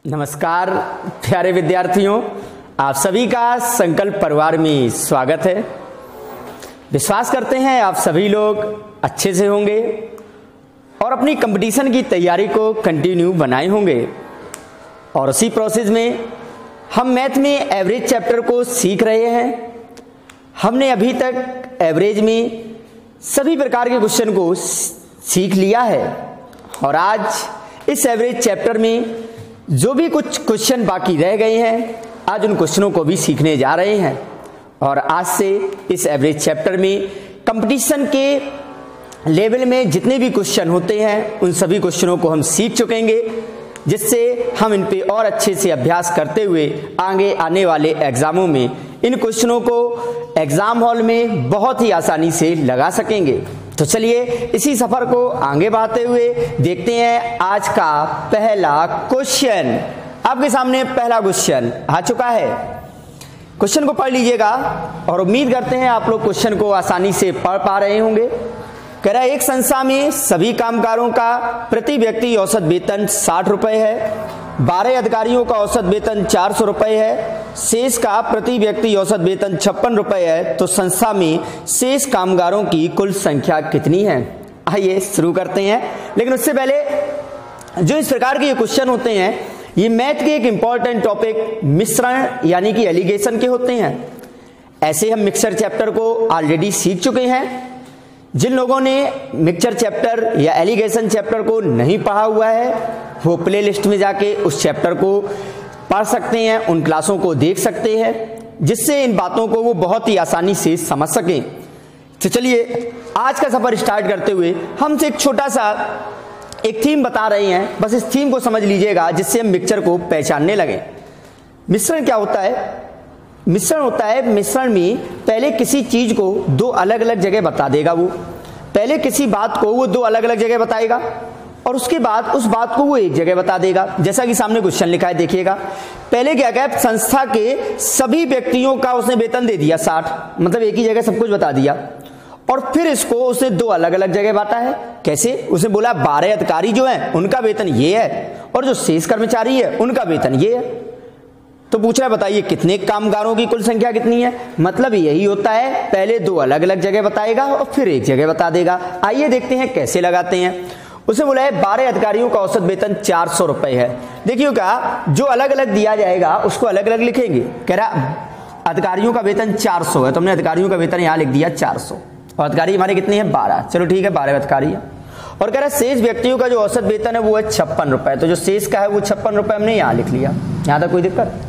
नमस्कार प्यारे विद्यार्थियों, आप सभी का संकल्प परिवार में स्वागत है। विश्वास करते हैं आप सभी लोग अच्छे से होंगे और अपनी कंपटीशन की तैयारी को कंटिन्यू बनाए होंगे। और उसी प्रोसेस में हम मैथ में एवरेज चैप्टर को सीख रहे हैं। हमने अभी तक एवरेज में सभी प्रकार के क्वेश्चन को सीख लिया है और आज इस एवरेज चैप्टर में जो भी कुछ क्वेश्चन बाकी रह गए हैं, आज उन क्वेश्चनों को भी सीखने जा रहे हैं। और आज से इस एवरेज चैप्टर में कंपटीशन के लेवल में जितने भी क्वेश्चन होते हैं उन सभी क्वेश्चनों को हम सीख चुकेंगे, जिससे हम इन पे और अच्छे से अभ्यास करते हुए आगे आने वाले एग्जामों में इन क्वेश्चनों को एग्जाम हॉल में बहुत ही आसानी से लगा सकेंगे। तो चलिए इसी सफर को आगे बढ़ाते हुए देखते हैं आज का पहला क्वेश्चन। आपके सामने पहला क्वेश्चन आ चुका है। क्वेश्चन को पढ़ लीजिएगा और उम्मीद करते हैं आप लोग क्वेश्चन को आसानी से पढ़ पा रहे होंगे। कह रहा है एक संस्था में सभी कामगारों का प्रति व्यक्ति औसत वेतन 60 रुपए है, 12 अधिकारियों का औसत वेतन 400 रुपए है, शेष का प्रति व्यक्ति औसत वेतन 56 रुपए है। तो संस्था में शेष कामगारों की कुल संख्या कितनी है? आइए शुरू करते हैं। लेकिन उससे पहले जो इस प्रकार के ये क्वेश्चन होते हैं, ये मैथ के एक इंपॉर्टेंट टॉपिक मिश्रण यानी कि एलिगेशन के होते हैं। ऐसे हम मिक्सचर चैप्टर को ऑलरेडी सीख चुके हैं। जिन लोगों ने मिक्सचर चैप्टर या एलिगेशन चैप्टर को नहीं पढ़ा हुआ है, वो प्ले लिस्ट में जाके उस चैप्टर को पढ़ सकते हैं, उन क्लासों को देख सकते हैं, जिससे इन बातों को वो बहुत ही आसानी से समझ सकें। तो चलिए आज का सफर स्टार्ट करते हुए हमसे एक छोटा सा एक थीम बता रहे हैं। बस इस थीम को समझ लीजिएगा, जिससे हम मिक्सचर को पहचानने लगे। मिश्रण क्या होता है? मिश्रण होता है, मिश्रण में पहले किसी चीज को दो अलग अलग जगह बता देगा। वो पहले किसी बात को वो दो अलग अलग जगह बताएगा और उसके बाद उस बात को वो एक जगह बता देगा। जैसा कि सामने क्वेश्चन लिखा है, देखिएगा। पहले क्या क्या संस्था के सभी व्यक्तियों का उसने वेतन दे दिया 60, मतलब एक ही जगह सब कुछ बता दिया। और फिर इसको उसने दो अलग अलग जगह बांटा है। कैसे? उसने बोला 12 अधिकारी जो हैं उनका वेतन ये है और जो शेष कर्मचारी है उनका वेतन ये है। तो पूछ रहा है बताइए कितने कामगारों की कुल संख्या कितनी है? मतलब यही होता है, पहले दो अलग अलग जगह बताएगा और फिर एक जगह बता देगा। आइए देखते हैं कैसे लगाते हैं। उसे बोला है 12 अधिकारियों का औसत वेतन 400 रुपए है। देखिएगा, जो अलग अलग दिया जाएगा उसको अलग अलग लिखेंगे। कह रहा अधिकारियों का वेतन 400 है, तो हमने अधिकारियों का वेतन यहाँ लिख दिया 400 और अधिकारी हमारे कितने हैं? 12। चलो ठीक है, 12 अधिकारी है। और कह रहा है शेष व्यक्तियों का जो औसत वेतन है वो है 56 रुपए। तो जो शेष का है वो 56 रुपए हमने यहाँ लिख लिया। यहाँ तक कोई दिक्कत?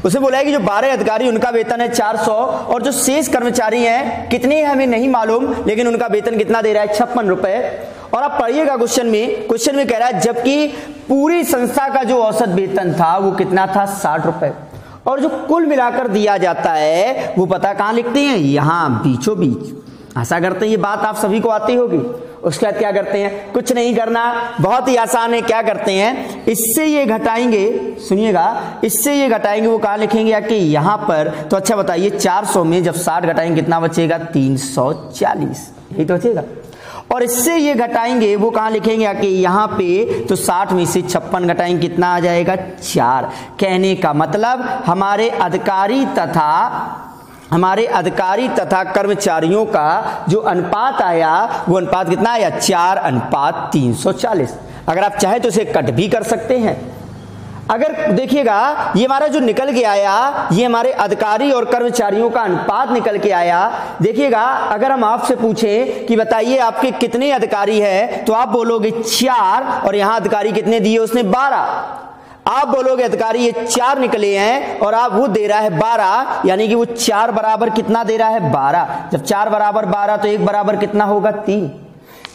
उसे बोला है कि जो 12 अधिकारी उनका वेतन है 400 और जो शेष कर्मचारी हैं कितने हमें नहीं मालूम, लेकिन उनका वेतन कितना दे रहा है? 56 रुपए। और आप पढ़िएगा क्वेश्चन में कह रहा है जबकि पूरी संस्था का जो औसत वेतन था वो कितना था? 60 रुपए। और जो कुल मिलाकर दिया जाता है वो पता कहां लिखते हैं? यहां बीचों बीच। आशा करते हैं ये बात आप सभी को आती होगी। उसके बाद क्या करते हैं? कुछ नहीं करना, बहुत ही आसान है। क्या करते हैं? इससे ये घटाएंगे, सुनिएगा, इससे ये घटाएंगे, वो कहां लिखेंगे? या कि यहां पर। तो अच्छा बताइए 400 में जब 60 घटाएंगे कितना बचेगा? 340, यही तो बचेगा। और इससे ये घटाएंगे, वो कहां लिखेंगे? या कि यहां पे। तो 60 में से 56 घटाएंगे कितना आ जाएगा? 4। कहने का मतलब हमारे अधिकारी तथा कर्मचारियों का जो अनुपात आया वो अनुपात कितना आया? 4:340। अगर आप चाहे तो इसे कट भी कर सकते हैं। अगर देखिएगा ये हमारा जो निकल के आया, ये हमारे अधिकारी और कर्मचारियों का अनुपात निकल के आया। देखिएगा, अगर हम आपसे पूछें कि बताइए आपके कितने अधिकारी हैं, तो आप बोलोगे 4 और यहां अधिकारी कितने दिए उसने? 12। आप बोलोगे अधिकारी ये 4 निकले हैं और आप वो दे रहा है 12, यानी कि वो 4 बराबर कितना दे रहा है? 12। जब 4 बराबर 12 तो 1 बराबर कितना होगा? 3।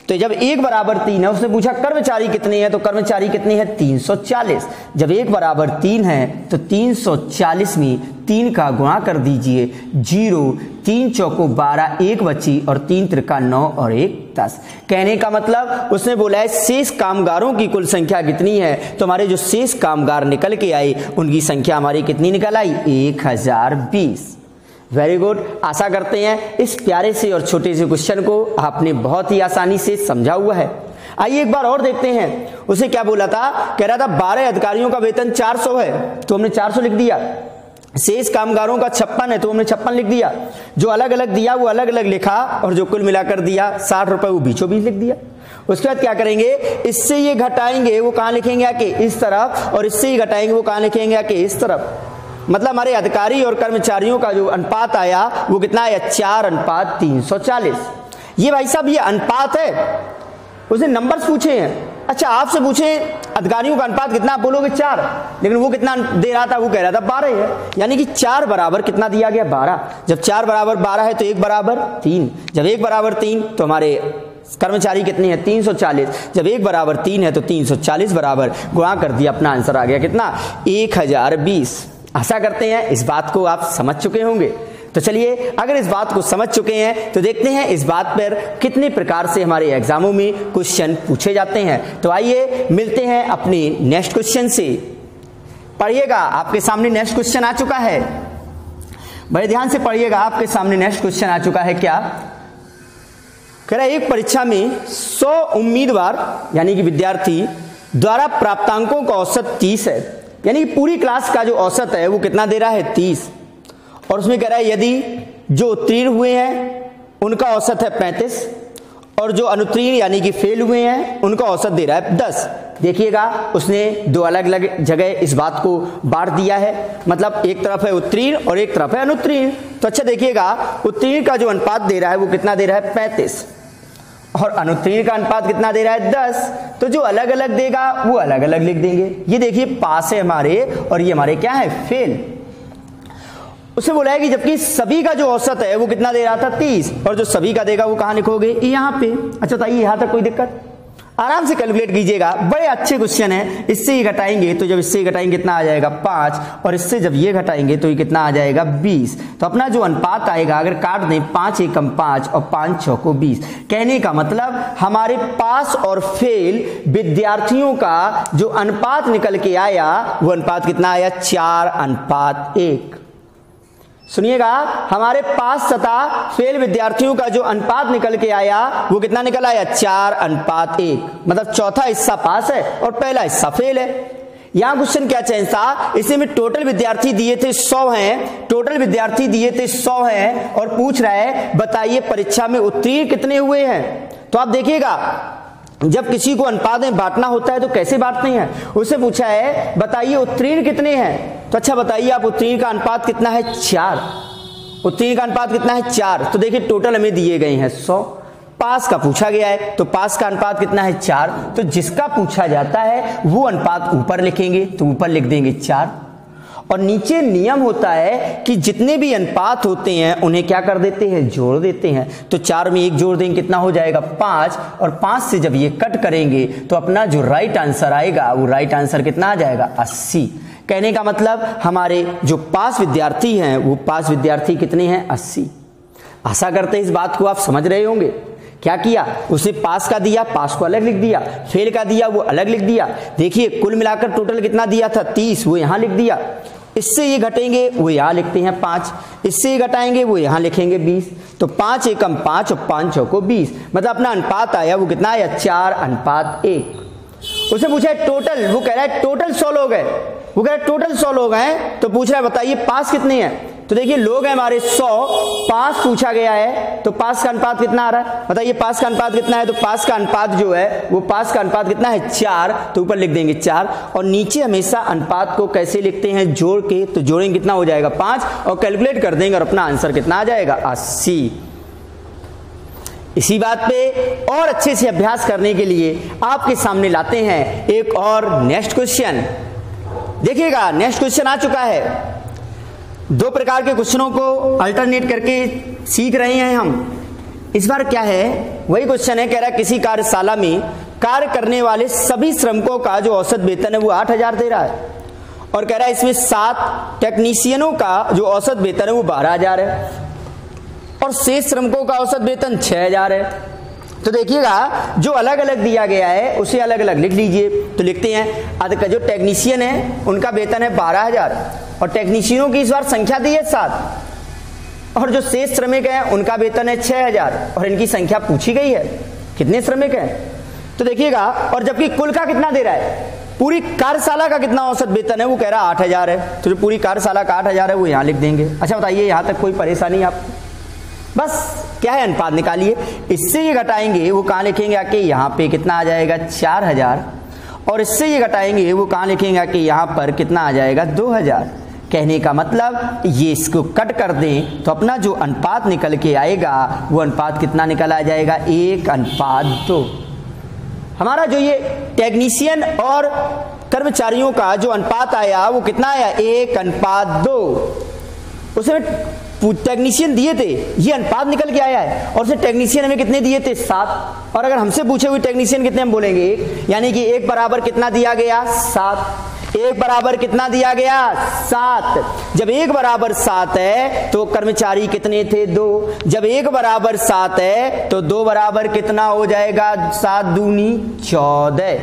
तो जब 1 बराबर 3 है, उसने पूछा कर्मचारी कितने हैं, तो कर्मचारी कितने हैं? 340। जब 1 बराबर 3 है तो 340 में 3 का गुणा कर दीजिए, 0, 3 चौको 12, 1 बची और 3 त्रिका 9 और 1 10। कहने का मतलब उसने बोला है शेष कामगारों की कुल संख्या कितनी है? तो हमारे जो शेष कामगार निकल के आए उनकी संख्या हमारी कितनी निकल आई? 1020। Very good. आशा करते हैं इस प्यारे से और छोटे से क्वेश्चन को आपने बहुत ही आसानी से समझा हुआ है। आइए एक बार और देखते हैं। उसे क्या बोला था, कह रहा था 12 अधिकारियों का वेतन 400 है तो हमने 400 लिख दिया, शेष कामगारों का 56 है तो हमने 56 लिख दिया, जो अलग अलग दिया वो अलग अलग लिखा और जो कुल मिलाकर दिया 60 रुपए वो बीचों बीच लिख दिया। उसके बाद क्या करेंगे, इससे ये घटाएंगे वो कहां लिखेंगे आके इस तरफ, और इससे ये घटाएंगे वो कहां लिखेंगे आके इस तरफ। मतलब हमारे अधिकारी और कर्मचारियों का जो अनुपात आया वो कितना आया, 4:340। ये भाई साहब ये अनुपात है, उसने नंबर्स पूछे हैं। अच्छा आपसे पूछे अधिकारियों का अनुपात कितना, आप बोलोगे 4, लेकिन वो कितना दे रहा था, वो कह रहा था 12 है, यानी कि 4 बराबर कितना दिया गया, 12। जब 4 बराबर 12 है तो 1 बराबर 3, जब 1 बराबर 3 तो हमारे कर्मचारी कितने हैं, 340। जब 1 बराबर 3 है तो 340 बराबर गुणा कर दिया, अपना आंसर आ गया कितना, 1020। आशा करते हैं इस बात को आप समझ चुके होंगे। तो चलिए अगर इस बात को समझ चुके हैं तो देखते हैं इस बात पर कितने प्रकार से हमारे एग्जामों में क्वेश्चन पूछे जाते हैं। तो आइए मिलते हैं अपने नेक्स्ट क्वेश्चन से। पढ़िएगा, आपके सामने नेक्स्ट क्वेश्चन आ चुका है, बड़े ध्यान से पढ़िएगा, आपके सामने नेक्स्ट क्वेश्चन आ चुका है। क्या कह रहा है, एक परीक्षा में 100 उम्मीदवार यानी कि विद्यार्थी द्वारा प्राप्तांकों का औसत 30 है, यानी कि पूरी क्लास का जो औसत है वो कितना दे रहा है, 30। और उसमें कह रहा है यदि जो उत्तीर्ण हुए हैं उनका औसत है 35 और जो अनुत्तीर्ण यानी कि फेल हुए हैं उनका औसत दे रहा है 10। देखिएगा उसने दो अलग अलग जगह इस बात को बांट दिया है, मतलब एक तरफ है उत्तीर्ण और एक तरफ है अनुत्तीर्ण। तो अच्छा देखिएगा उत्तीर्ण का जो अनुपात दे रहा है वो कितना दे रहा है, 35, और अनुत्तीर्ण का अनुपात कितना दे रहा है, 10। तो जो अलग अलग देगा वो अलग अलग लिख देंगे। ये देखिए पास है हमारे और ये हमारे क्या है, फेल। उसे बोला है कि जबकि सभी का जो औसत है वो कितना दे रहा था, 30, और जो सभी का देगा वो कहां लिखोगे, यहां पे। अच्छा तो आइए यहां तक कोई दिक्कत, आराम से कैलकुलेट कीजिएगा, बड़े अच्छे क्वेश्चन है। इससे ये घटाएंगे तो जब इससे ये घटाएंगे कितना आ जाएगा, 5, और इससे जब ये घटाएंगे तो ये कितना आ जाएगा, 20। तो अपना जो अनुपात आएगा अगर काट दें 5 एकम 5 और 5 चौको 20, कहने का मतलब हमारे पास और फेल विद्यार्थियों का जो अनुपात निकल के आया वो अनुपात कितना आया, 4:1। सुनिएगा, हमारे पास तथा फेल विद्यार्थियों का जो अनुपात निकल के आया वो कितना निकल आया, 4:1। मतलब चौथा हिस्सा पास है और पहला हिस्सा फेल है। यहां क्वेश्चन क्या चेंज था, इसे में टोटल विद्यार्थी दिए थे 100 हैं, टोटल विद्यार्थी दिए थे 100 हैं, और पूछ रहा है बताइए परीक्षा में उत्तीर्ण कितने हुए हैं। तो आप देखिएगा जब किसी को अनुपात में बांटना होता है तो कैसे बांटते हैं, उससे पूछा है बताइए उत्तीर्ण कितने हैं। तो अच्छा बताइए आप उत्तीर्ण का अनुपात कितना है, 4। उत्तीर्ण का अनुपात कितना है, 4। तो देखिए टोटल हमें दिए गए हैं 100, पास का पूछा गया है तो पास का अनुपात कितना है, 4। तो जिसका पूछा जाता है वो अनुपात ऊपर लिखेंगे तो ऊपर लिख देंगे 4। और नीचे नियम होता है कि जितने भी अनुपात होते हैं उन्हें क्या कर देते हैं, जोड़ देते हैं। तो 4 में 1 जोड़ देंगे कितना हो जाएगा, 5, और 5 से जब ये कट करेंगे तो अपना जो राइट आंसर आएगा वो राइट आंसर कितना आ जाएगा, 80। कहने का मतलब हमारे जो पास विद्यार्थी हैं वो पास विद्यार्थी कितने हैं, 80। आशा करते हैं इस बात को आप समझ रहे होंगे। क्या किया, उसने पास का दिया, पास को अलग लिख दिया, फेल का दिया वो अलग लिख दिया। देखिए कुल मिलाकर टोटल कितना दिया था, 30, वो यहां लिख दिया। इससे ये घटेंगे वो यहां लिखते हैं 5, इससे ये घटाएंगे वो यहां लिखेंगे 20। तो 5 एकम 5 और 5 चौको 20, मतलब अपना अनुपात आया वो कितना आया, 4:1। उसे पूछा है टोटल, वो कह रहा है टोटल 100 लोग हैं, वो कह रहा है टोटल 100 लोग हैं। तो पूछ रहा है बताइए पास कितने हैं। तो देखिए लोग हैं हमारे 100, पास पूछा गया है तो पास का अनुपात कितना आ रहा है, बताइए पास का अनुपात कितना है। तो पास का अनुपात जो है वो पास का अनुपात कितना है, 4। तो ऊपर लिख देंगे 4, और नीचे हमेशा अनुपात को कैसे लिखते हैं, जोड़ के। तो जोड़ेंगे कितना हो जाएगा, 5, और कैलकुलेट कर देंगे और अपना आंसर कितना आ जाएगा, 80। इसी बात पे और अच्छे से अभ्यास करने के लिए आपके सामने लाते हैं एक और नेक्स्ट क्वेश्चन। देखिएगा नेक्स्ट क्वेश्चन आ चुका है। 2 प्रकार के क्वेश्चनों को अल्टरनेट करके सीख रहे हैं हम। इस बार क्या है, वही क्वेश्चन है, कह रहा है किसी कार्यशाला में कार्य करने वाले सभी श्रमिकों का जो औसत वेतन है वो 8000 दे रहा है, और कह रहा है इसमें 7 टेक्नीशियनों का जो औसत वेतन है वो 12000 है, और शेष श्रमिकों का औसत वेतन 6000 है। तो देखिएगा जो अलग अलग दिया गया है उसे अलग अलग लिख लीजिए। तो लिखते हैं जो टेक्नीशियन है उनका वेतन है 12000, और टेक्नीशियनों की इस बार संख्या दी है 7, और जो शेष श्रमिक हैं उनका वेतन है 6000, और इनकी संख्या पूछी गई है कितने श्रमिक हैं। तो देखिएगा, और जबकि कुल का कितना दे रहा है, पूरी कार्यशाला का कितना औसत वेतन है, वो कह रहा है 8,000 है, तो जो पूरी कार्यशाला का 8,000 है वो यहाँ लिख देंगे। अच्छा बताइए, यहाँ तक कोई परेशानी आपको? बस क्या है, अनुपात निकालिए। इससे ये घटाएंगे वो कहाँ लिखेंगे आके, यहाँ पे कितना आ जाएगा 4,000, और इससे ये घटाएंगे वो कहाँ लिखेंगे आके, यहाँ पर कितना आ जाएगा 2,000। कहने का मतलब ये इसको कट कर दें तो अपना जो अनुपात निकल के आएगा वो अनुपात कितना निकल आ जाएगा, 1:2। हमारा जो ये टेक्नीशियन और कर्मचारियों का जो अनुपात आया वो कितना आया, 1:2। उसमें टेक्नीशियन दिए थे, ये अनुपात निकल के आया है, और उसे टेक्नीशियन हमें कितने दिए थे, 7। और अगर हमसे पूछे हुए टेक्नीशियन कितने, हम बोलेंगे 1, यानी कि 1 बराबर कितना दिया गया, 7। 1 बराबर कितना दिया गया, 7। जब 1 बराबर 7 है तो कर्मचारी कितने थे, 2। जब 1 बराबर 7 है तो 2 बराबर कितना हो जाएगा, 7 दूनी 14।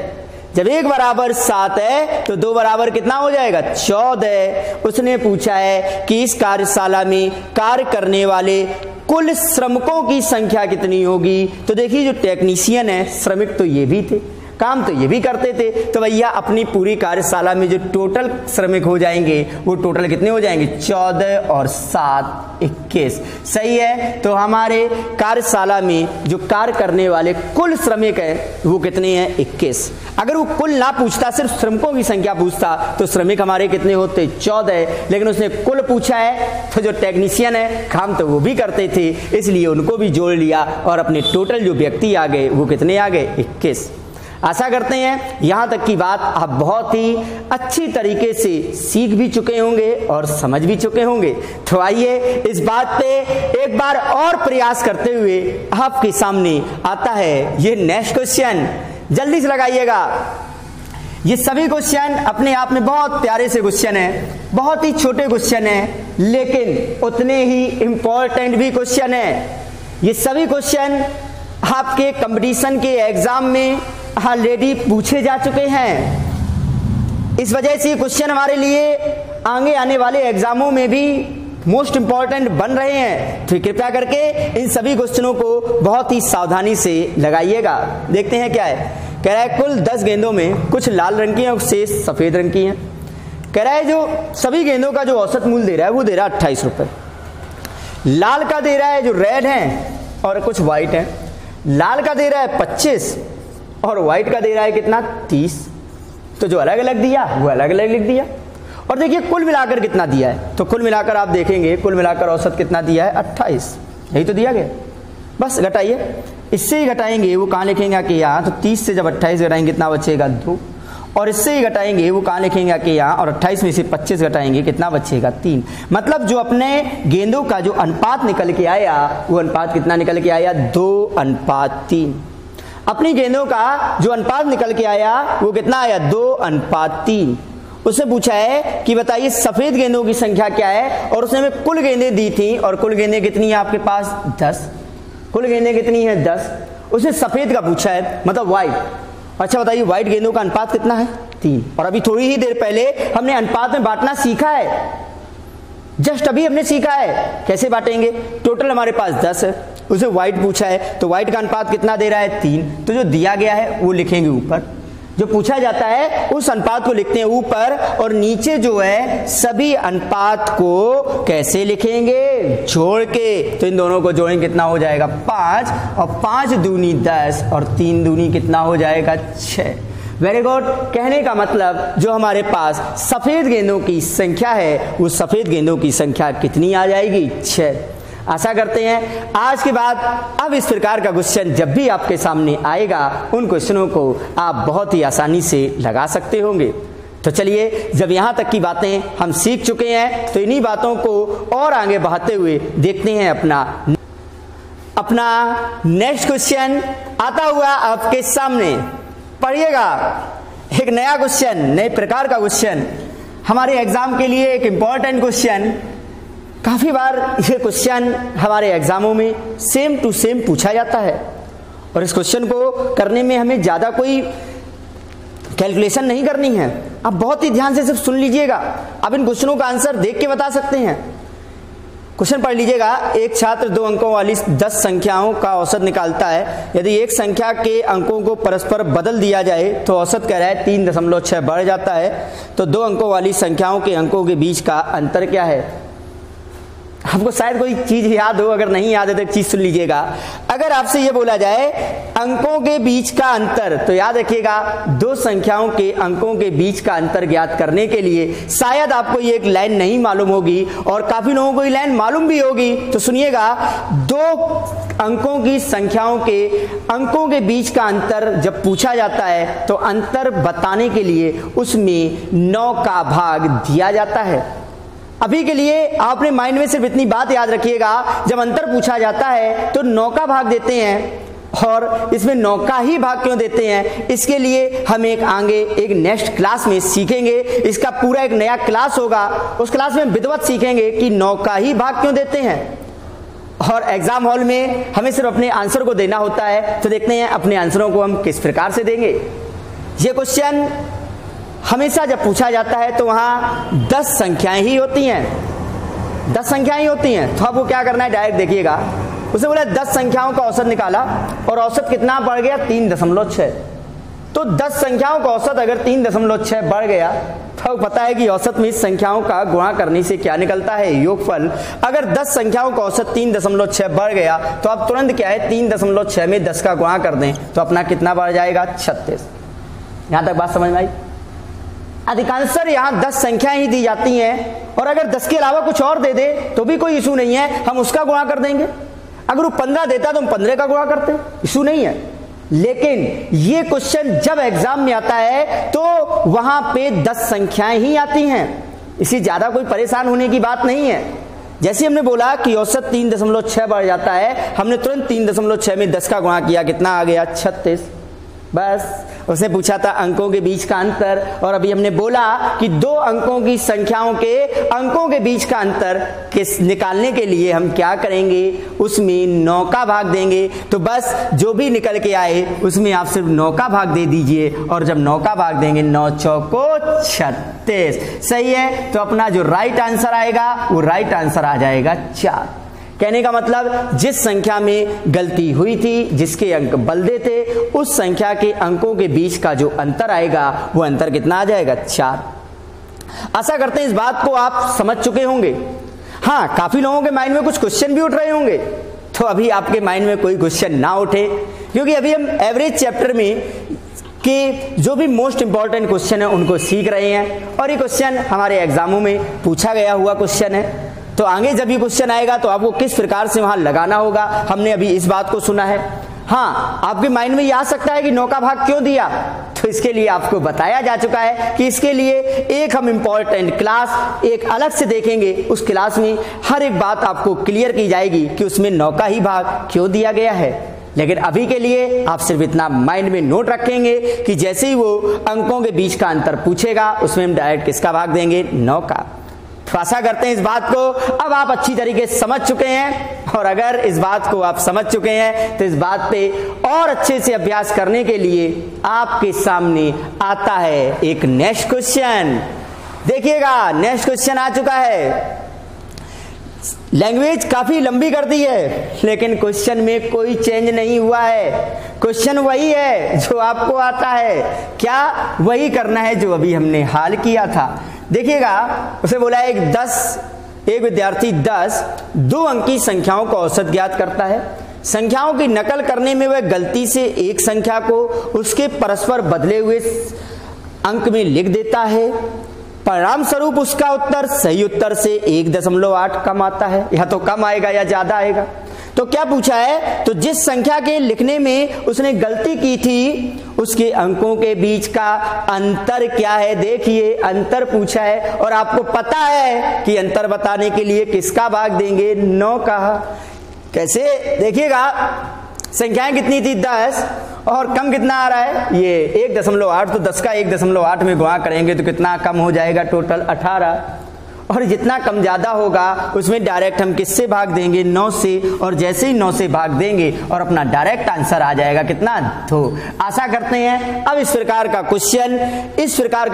जब 1 बराबर 7 है तो 2 बराबर कितना हो जाएगा, 14। उसने पूछा है कि इस कार्यशाला में कार्य करने वाले कुल श्रमिकों की संख्या कितनी होगी। तो देखिए, जो टेक्नीशियन है, श्रमिक तो ये भी थे, काम तो ये भी करते थे, तो भैया अपनी पूरी कार्यशाला में जो टोटल श्रमिक हो जाएंगे वो टोटल कितने हो जाएंगे, 14 और 7 21। सही है। तो हमारे कार्यशाला में जो कार्य करने वाले कुल श्रमिक है वो कितने हैं, 21। अगर वो कुल ना पूछता, सिर्फ श्रमिकों की संख्या पूछता, तो श्रमिक हमारे कितने होते, 14। लेकिन उसने कुल पूछा है, तो जो टेक्नीशियन है काम तो वो भी करते थे, इसलिए उनको भी जोड़ लिया और अपने टोटल जो व्यक्ति आ गए वो कितने आ गए, 21। आशा करते हैं यहाँ तक की बात आप बहुत ही अच्छी तरीके से सीख भी चुके होंगे और समझ भी चुके होंगे। तो आइए इस बात पे एक बार और प्रयास करते हुए आपके सामने आता है ये नेक्स्ट क्वेश्चन। जल्दी से लगाइएगा। ये सभी क्वेश्चन अपने आप में बहुत प्यारे से क्वेश्चन है, बहुत ही छोटे क्वेश्चन है, लेकिन उतने ही इंपॉर्टेंट भी क्वेश्चन है। ये सभी क्वेश्चन आपके कंपटीशन के एग्जाम में ऑलरेडी पूछे जा चुके हैं। इस वजह से क्वेश्चन हमारे लिए आगे आने वाले एग्जामों में भी मोस्ट इंपॉर्टेंट बन रहे हैं। तो कृपया करके इन सभी क्वेश्चनों को बहुत ही सावधानी से लगाइएगा। देखते हैं क्या है। कह रहा है कुल 10 गेंदों में कुछ लाल रंग की हैं और शेष सफेद रंग की हैं। कह रहा है जो सभी गेंदों का जो औसत मूल्य दे रहा है वो दे रहा है 28 रुपए। लाल का दे रहा है जो रेड है और कुछ व्हाइट है। लाल का दे रहा है 25 और व्हाइट का दे रहा है कितना, 30। तो जो अलग अलग दिया वो अलग अलग लिख दिया। और देखिए कुल मिलाकर कितना दिया है, तो कुल मिलाकर आप देखेंगे कुल मिलाकर औसत कितना दिया है, 28। यही तो दिया गया। बस घटाइए, इससे ही घटाएंगे वो कहाँ लिखेंगे कि यहाँ, तो 30 से जब 28 घटाएंगे कितना बचेगा, 2। और इससे ही घटाएंगे वो कहाँ लिखेंगे कि यहाँ, और 28 में से 25 घटाएंगे कितना बचेगा, 3। मतलब जो अपने गेंदों का जो अनुपात निकल के आया वो अनुपात कितना निकल के आया, 2:3। अपनी गेंदों का जो अनुपात निकल के आया वो कितना आया, 2:3। उससे पूछा है कि बताइए सफेद गेंदों की संख्या क्या है, और उसने हमें कुल गेंदें दी थी, और कुल गेंदें कितनी है आपके पास, 10। कुल गेंदें कितनी है, 10। उसने सफेद का पूछा है, मतलब व्हाइट। अच्छा बताइए व्हाइट गेंदों का अनुपात कितना है, 3। और अभी थोड़ी ही देर पहले हमने अनुपात में बांटना सीखा है, जस्ट अभी हमने सीखा है कैसे बांटेंगे। टोटल हमारे पास 10 है, उसे व्हाइट पूछा है, तो व्हाइट का अनुपात कितना दे रहा है, 3। तो जो दिया गया है वो लिखेंगे ऊपर, जो पूछा जाता है उस अनुपात को लिखते हैं ऊपर, और नीचे जो है सभी अनुपात को कैसे लिखेंगे, जोड़ के। तो इन दोनों को जोड़ेंगे कितना हो जाएगा, 5, और 5 दूनी 10 और 3 दूनी कितना हो जाएगा, 6। Very good. कहने का मतलब जो हमारे पास सफेद गेंदों की संख्या है वो सफेद गेंदों की संख्या कितनी आ जाएगी, 6। आशा करते हैं आज के बाद अब इस प्रकार का क्वेश्चन जब भी आपके सामने आएगा उन क्वेश्चनों को आप बहुत ही आसानी से लगा सकते होंगे। तो चलिए, जब यहाँ तक की बातें हम सीख चुके हैं तो इन्हीं बातों को और आगे बढ़ाते हुए देखते हैं अपना नेक्स्ट क्वेश्चन आता हुआ आपके सामने। पढ़िएगा, एक नया क्वेश्चन, नए प्रकार का क्वेश्चन हमारे एग्जाम के लिए, एक इंपॉर्टेंट क्वेश्चन। काफी बार ये क्वेश्चन हमारे एग्जामों में सेम टू सेम पूछा जाता है, और इस क्वेश्चन को करने में हमें ज्यादा कोई कैलकुलेशन नहीं करनी है। आप बहुत ही ध्यान से सिर्फ सुन लीजिएगा। आप इन क्वेश्चनों का आंसर देख के बता सकते हैं। क्वेश्चन पढ़ लीजिएगा। एक छात्र 2 अंकों वाली 10 संख्याओं का औसत निकालता है। यदि एक संख्या के अंकों को परस्पर बदल दिया जाए तो औसत कह रहा है 3.6 बढ़ जाता है। तो 2 अंकों वाली संख्याओं के अंकों के बीच का अंतर क्या है? आपको शायद कोई चीज याद हो, अगर नहीं याद है तो एक चीज सुन लीजिएगा। अगर आपसे ये बोला जाए अंकों के बीच का अंतर, तो याद रखिएगा 2 संख्याओं के अंकों के बीच का अंतर ज्ञात करने के लिए शायद आपको ये एक लाइन नहीं मालूम होगी और काफी लोगों को ये लाइन मालूम भी होगी। तो सुनिएगा, 2 अंकों की संख्याओं के अंकों के बीच का अंतर जब पूछा जाता है तो अंतर बताने के लिए उसमें 9 का भाग दिया जाता है। अभी के लिए आपने माइंड में सिर्फ इतनी बात याद रखिएगा, जब अंतर पूछा जाता है तो 9 का भाग देते हैं। और इसमें 9 का ही भाग क्यों देते हैं, इसके लिए हम एक नेक्स्ट क्लास में सीखेंगे। इसका पूरा एक नया क्लास होगा, उस क्लास में विधिवत सीखेंगे कि 9 का ही भाग क्यों देते हैं। और एग्जाम हॉल में हमें सिर्फ अपने आंसर को देना होता है। तो देखते हैं अपने आंसरों को हम किस प्रकार से देंगे। ये क्वेश्चन हमेशा जब पूछा जाता है तो वहां 10 संख्याएं ही होती हैं, 10 संख्याएं ही होती हैं। तो आपको क्या करना है, डायरेक्ट देखिएगा। उसे बोला 10 संख्याओं का औसत निकाला और औसत कितना बढ़ गया, 3.6। तो 10 संख्याओं का औसत अगर 3.6 बढ़ गया तो पता है कि औसत में इस संख्याओं का गुणा करने से क्या निकलता है, योगफल। अगर 10 संख्याओं का औसत 3.6 बढ़ गया तो आप तुरंत क्या है 3.6 में 10 का गुणा कर दें तो अपना कितना बढ़ जाएगा, 36। यहां तक बात समझ में आई? अधिकांशतः यहाँ 10 संख्याएं ही दी जाती हैं और अगर 10 के अलावा कुछ और दे दे तो भी कोई इशू नहीं है, हम उसका गुणा कर देंगे। अगर वो 15 देता तो हम 15 का गुणा करते, इशू नहीं है। लेकिन ये क्वेश्चन जब एग्जाम में आता है तो वहां पे 10 संख्याएं ही आती हैं, इसी ज्यादा कोई परेशान होने की बात नहीं है। जैसे हमने बोला कि औसत 3.6 बढ़ जाता है, हमने तुरंत 3.6 में 10 का गुणा किया, कितना आ गया, 36। बस उसने पूछा था अंकों के बीच का अंतर, और अभी हमने बोला कि 2 अंकों की संख्याओं के अंकों के बीच का अंतर किस निकालने के लिए हम क्या करेंगे, उसमें 9 का भाग देंगे। तो बस जो भी निकल के आए उसमें आप सिर्फ 9 का भाग दे दीजिए, और जब 9 का भाग देंगे 9 चौको 36, सही है। तो अपना जो राइट आंसर आएगा वो राइट आंसर आ जाएगा 4। कहने का मतलब जिस संख्या में गलती हुई थी, जिसके अंक बलदे थे, उस संख्या के अंकों के बीच का जो अंतर आएगा वो अंतर कितना आ जाएगा, 4। आशा करते हैं इस बात को आप समझ चुके होंगे। हाँ, काफी लोगों के माइंड में कुछ क्वेश्चन भी उठ रहे होंगे, तो अभी आपके माइंड में कोई क्वेश्चन ना उठे, क्योंकि अभी हम एवरेज चैप्टर में कि जो भी मोस्ट इंपॉर्टेंट क्वेश्चन है उनको सीख रहे हैं, और ये क्वेश्चन हमारे एग्जामों में पूछा गया हुआ क्वेश्चन है। तो आगे जब ये क्वेश्चन आएगा तो आपको किस प्रकार से वहां लगाना होगा, हमने अभी इस बात को सुना है। हाँ, आपके माइंड में ये आ सकता है कि 9 का भाग क्यों दिया, तो इसके लिए आपको बताया जा चुका है कि इसके लिए एक हम इंपॉर्टेंट क्लास एक अलग से देखेंगे। उस क्लास में हर एक बात आपको क्लियर की जाएगी कि उसमें 9 का ही भाग क्यों दिया गया है। लेकिन अभी के लिए आप सिर्फ इतना माइंड में नोट रखेंगे कि जैसे ही वो अंकों के बीच का अंतर पूछेगा उसमें हम डायरेक्ट किसका भाग देंगे, 9 का। तो आशा करते हैं इस बात को अब आप अच्छी तरीके से समझ चुके हैं, और अगर इस बात को आप समझ चुके हैं तो इस बात पे और अच्छे से अभ्यास करने के लिए आपके सामने आता है एक नेक्स्ट क्वेश्चन। देखिएगा, नेक्स्ट क्वेश्चन आ चुका है। लैंग्वेज काफी लंबी कर दी है लेकिन क्वेश्चन में कोई चेंज नहीं हुआ है। क्वेश्चन वही है जो आपको आता है, क्या वही करना है जो अभी हमने हाल किया था। देखिएगा, उसे बोला है एक विद्यार्थी 10 2 अंकी संख्याओं का औसत ज्ञात करता है। संख्याओं की नकल करने में वह गलती से एक संख्या को उसके परस्पर बदले हुए अंक में लिख देता है। परिणाम स्वरूप उसका उत्तर सही उत्तर से 1.8 कम आता है, या तो कम आएगा या ज्यादा आएगा। तो क्या पूछा है, तो जिस संख्या के लिखने में उसने गलती की थी उसके अंकों के बीच का अंतर क्या है। देखिए, अंतर पूछा है और आपको पता है कि अंतर बताने के लिए किसका भाग देंगे, 9 का। कैसे, देखिएगा, संख्याएं कितनी थी, 10, और कम कितना आ रहा है, ये 1.8। तो 10 का 1.8 में गुणा करेंगे तो कितना कम हो जाएगा, टोटल 18। और जितना कम ज़्यादा होगा उसमें डायरेक्ट हम किससे भाग देंगे, 9 से, और जैसे ही 9 से भाग देंगे और अपना डायरेक्ट आंसर आ जाएगा कितना, 2। आशा करते हैं अब इस प्रकार का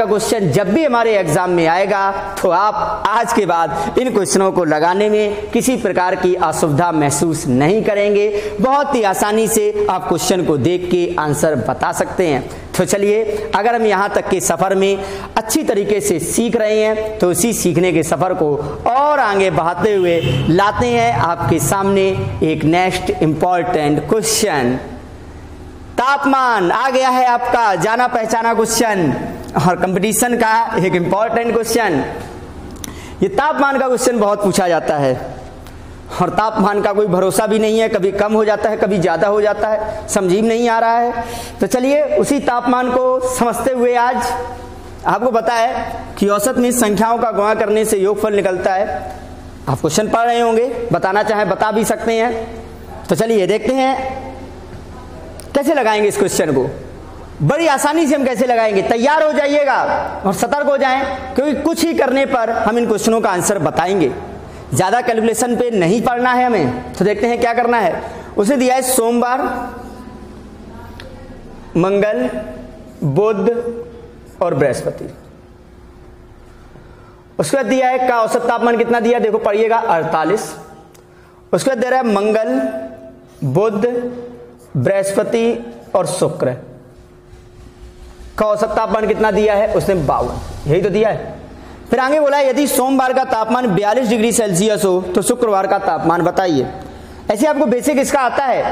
क्वेश्चन जब भी हमारे एग्जाम में आएगा तो आप आज के बाद इन क्वेश्चनों को लगाने में किसी प्रकार की असुविधा महसूस नहीं करेंगे। बहुत ही आसानी से आप क्वेश्चन को देख के आंसर बता सकते हैं। तो चलिए, अगर हम यहाँ तक के सफर में अच्छी तरीके से सीख रहे हैं तो उसी सीखने के सफर को और आगे बढ़ाते हुए लाते हैं आपके सामने एक नेक्स्ट इंपॉर्टेंट क्वेश्चन। तापमान आ गया है आपका जाना पहचाना क्वेश्चन और कंपटीशन का एक इंपॉर्टेंट क्वेश्चन। ये तापमान का क्वेश्चन बहुत पूछा जाता है और तापमान का कोई भरोसा भी नहीं है, कभी कम हो जाता है, कभी ज्यादा हो जाता है, समझ में नहीं आ रहा है। तो चलिए उसी तापमान को समझते हुए आज आपको पता है कि औसत में संख्याओं का गुणा करने से योगफल निकलता है। आप क्वेश्चन पढ़ रहे होंगे, बताना चाहें बता भी सकते हैं। तो चलिए देखते हैं कैसे लगाएंगे इस क्वेश्चन को। बड़ी आसानी से हम कैसे लगाएंगे, तैयार हो जाइएगा और सतर्क हो जाएं, क्योंकि कुछ ही करने पर हम इन क्वेश्चनों का आंसर बताएंगे। ज्यादा कैलकुलेशन पे नहीं पढ़ना है हमें। तो देखते हैं क्या करना है। उसे दिया है सोमवार, मंगल, बुध और बृहस्पति। उसके बाद दिया है का औसत तापमान कितना दिया, देखो पढ़िएगा 48। उसके बाद दे रहा है मंगल, बुध, बृहस्पति और शुक्र का औसत तापमान कितना दिया है, उसने 52, यही तो दिया है। फिर आगे बोला है यदि सोमवार का तापमान 42 डिग्री सेल्सियस हो तो शुक्रवार का तापमान बताइए। ऐसे आपको बेसिक इसका आता है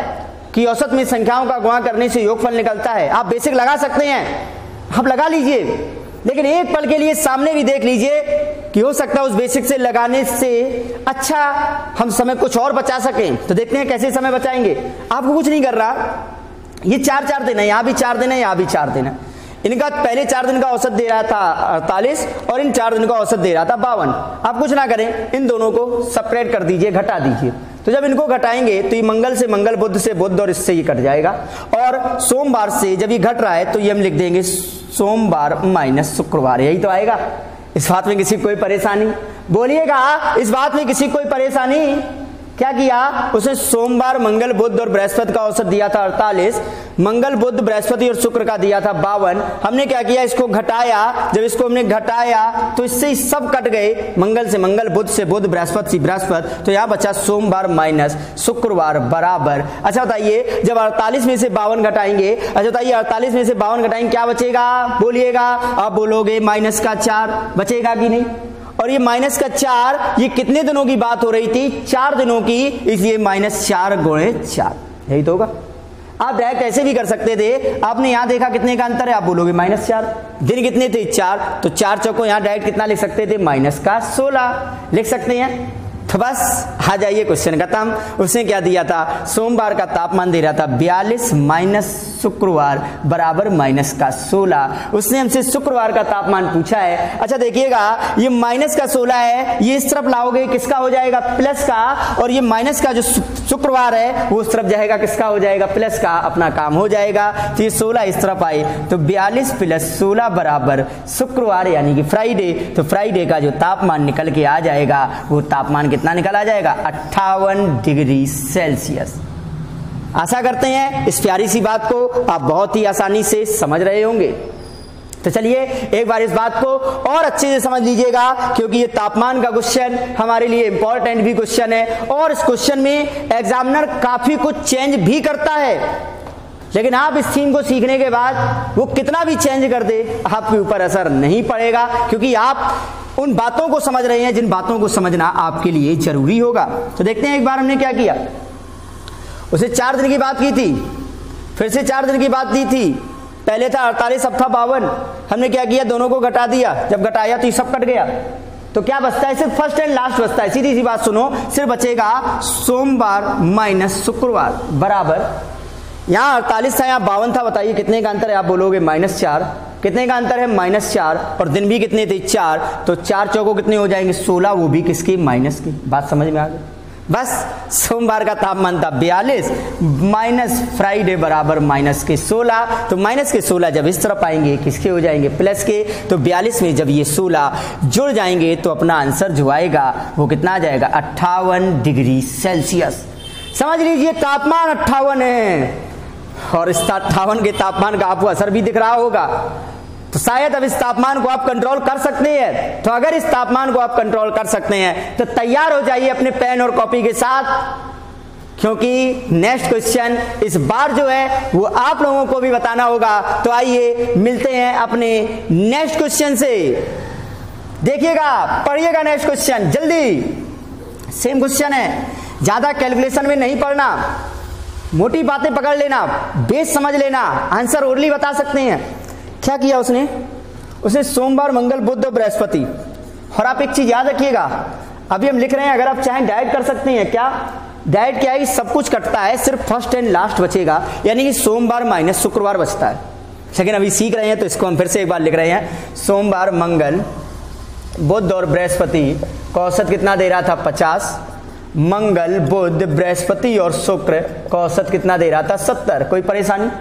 कि औसत में संख्याओं का गुणा करने से योगफल निकलता है। आप बेसिक लगा सकते हैं, आप लगा लीजिए, लेकिन एक पल के लिए सामने भी देख लीजिए कि हो सकता है उस बेसिक से लगाने से अच्छा हम समय कुछ और बचा सकें। तो देखते हैं कैसे समय बचाएंगे। आपको कुछ नहीं कर रहा, ये 4 दिन है, यहां भी 4 दिन है, यहां भी 4 दिन है। इनका पहले 4 दिन का औसत दे रहा था 48 और इन 4 दिन का औसत दे रहा था 52। आप कुछ ना करें, इन दोनों को सेपरेट कर दीजिए, घटा दीजिए। तो जब इनको घटाएंगे तो ये मंगल से मंगल, बुध से बुध और इससे ये कट जाएगा। और सोमवार से जब ये घट रहा है तो ये हम लिख देंगे सोमवार माइनस शुक्रवार, यही तो आएगा। इस बात में किसी को कोई परेशानी, बोलिएगा इस बात में किसी को कोई परेशानी। क्या किया उसने, सोमवार, मंगल, बुध और बृहस्पति का औसत दिया था 48, मंगल, बुध, बृहस्पति और शुक्र का दिया था 52। हमने क्या किया, इसको घटाया। जब इसको हमने घटाया तो इससे सब कट गए, मंगल से मंगल, बुध से बुध, बृहस्पति से बृहस्पति, तो यहाँ बचा सोमवार माइनस शुक्रवार बराबर। अच्छा बताइए, जब 48 में से 52 घटाएंगे, अच्छा बताइए 48 में से 52 घटाएंगे क्या बचेगा, बोलिएगा। आप बोलोगे माइनस का 4 बचेगा कि नहीं। और ये माइनस का 4, ये कितने दिनों की बात हो रही थी, 4 दिनों की, इसलिए -4 गुणे 4, यही तो होगा। आप डायरेक्ट ऐसे भी कर सकते थे, आपने यहां देखा कितने का अंतर है, आप बोलोगे -4। दिन कितने थे, 4, तो 4 चौको यहां डायरेक्ट कितना लिख सकते थे, -16 लिख सकते हैं। तो बस आ जाइए, क्वेश्चन खत्म। उसने क्या दिया था, सोमवार का तापमान दे रहा था 42 माइनस शुक्रवार बराबर -16। उसने हमसे शुक्रवार का तापमान पूछा है। अच्छा देखिएगा, ये -16 है, ये इस तरफ लाओगे किसका हो जाएगा, प्लस का, और ये माइनस का जो शुक्रवार है वो उस तरफ जाएगा, किसका हो जाएगा, प्लस का। अपना काम हो जाएगा। तो ये 16 इस तरफ आए तो 42 + 16 बराबर शुक्रवार यानी कि फ्राइडे। तो फ्राइडे का जो तापमान निकल के आ जाएगा वो तापमान कितना निकल आ जाएगा, 58 डिग्री सेल्सियस। आशा करते हैं इस प्यारी सी बात को आप बहुत ही आसानी से समझ रहे होंगे। तो चलिए एक बार इस बात को और अच्छे से समझ लीजिएगा, क्योंकि ये तापमान का क्वेश्चन हमारे लिए इंपॉर्टेंट भी क्वेश्चन है और इस क्वेश्चन में एग्जामिनर काफी कुछ चेंज भी करता है। लेकिन आप इस थीम को सीखने के बाद वो कितना भी चेंज कर दे आपके ऊपर असर नहीं पड़ेगा, क्योंकि आप उन बातों को समझ रहे हैं जिन बातों को समझना आपके लिए जरूरी होगा। तो देखते हैं एक बार हमने क्या किया। उसे 4 दिन की बात की थी, फिर से 4 दिन की बात दी थी। पहले था 48, अब था 52। हमने क्या किया, दोनों को घटा दिया। जब घटाया तो ये सब कट गया, तो क्या बचता है, सिर्फ फर्स्ट एंड लास्ट बचता है। सीधी सी बात सुनो, सिर्फ बचेगा सोमवार माइनस शुक्रवार बराबर, यहाँ 48 था, यहाँ 52 था। बताइए कितने का अंतर है, आप बोलोगे -4। कितने का अंतर है, -4, और दिन भी कितने थे, 4। तो 4 चौको कितने हो जाएंगे, 16, वो भी किसके, माइनस की। बात समझ में आ गई। बस सोमवार का तापमान था 42 माइनस फ्राइडे बराबर माइनस के 16। तो माइनस के 16 जब इस तरफ आएंगे किसके हो जाएंगे, प्लस के। तो 42 में जब ये 16 जुड़ जाएंगे तो अपना आंसर जो आएगा वो कितना आ जाएगा, 58 डिग्री सेल्सियस। समझ लीजिए तापमान 58 है और इस 58 के तापमान का आपको असर भी दिख रहा होगा। तो शायद अब इस तापमान को आप कंट्रोल कर सकते हैं। तो अगर इस तापमान को आप कंट्रोल कर सकते हैं तो तैयार हो जाइए अपने पेन और कॉपी के साथ, क्योंकि नेक्स्ट क्वेश्चन इस बार जो है वो आप लोगों को भी बताना होगा। तो आइए मिलते हैं अपने नेक्स्ट क्वेश्चन से। देखिएगा, पढ़िएगा नेक्स्ट क्वेश्चन जल्दी। सेम क्वेश्चन है, ज्यादा कैलकुलेशन में नहीं पढ़ना, मोटी बातें पकड़ लेना, बेस समझ लेना, आंसर ओरली बता सकते हैं। क्या किया उसने सोमवार मंगल बुध और बृहस्पति। और आप एक चीज याद रखिएगा, अभी हम लिख रहे हैं, अगर आप चाहें डायरेक्ट कर सकते हैं। क्या डायरेक्ट क्या है, सब कुछ कटता है, सिर्फ फर्स्ट एंड लास्ट बचेगा, यानी कि सोमवार माइनस शुक्रवार बचता है। लेकिन अभी सीख रहे हैं तो इसको हम फिर से एक बार लिख रहे हैं। सोमवार मंगल बुध और बृहस्पति का औसत कितना दे रहा था, 50। मंगल बुध बृहस्पति और शुक्र का औसत कितना दे रहा था, 70। कोई परेशानी?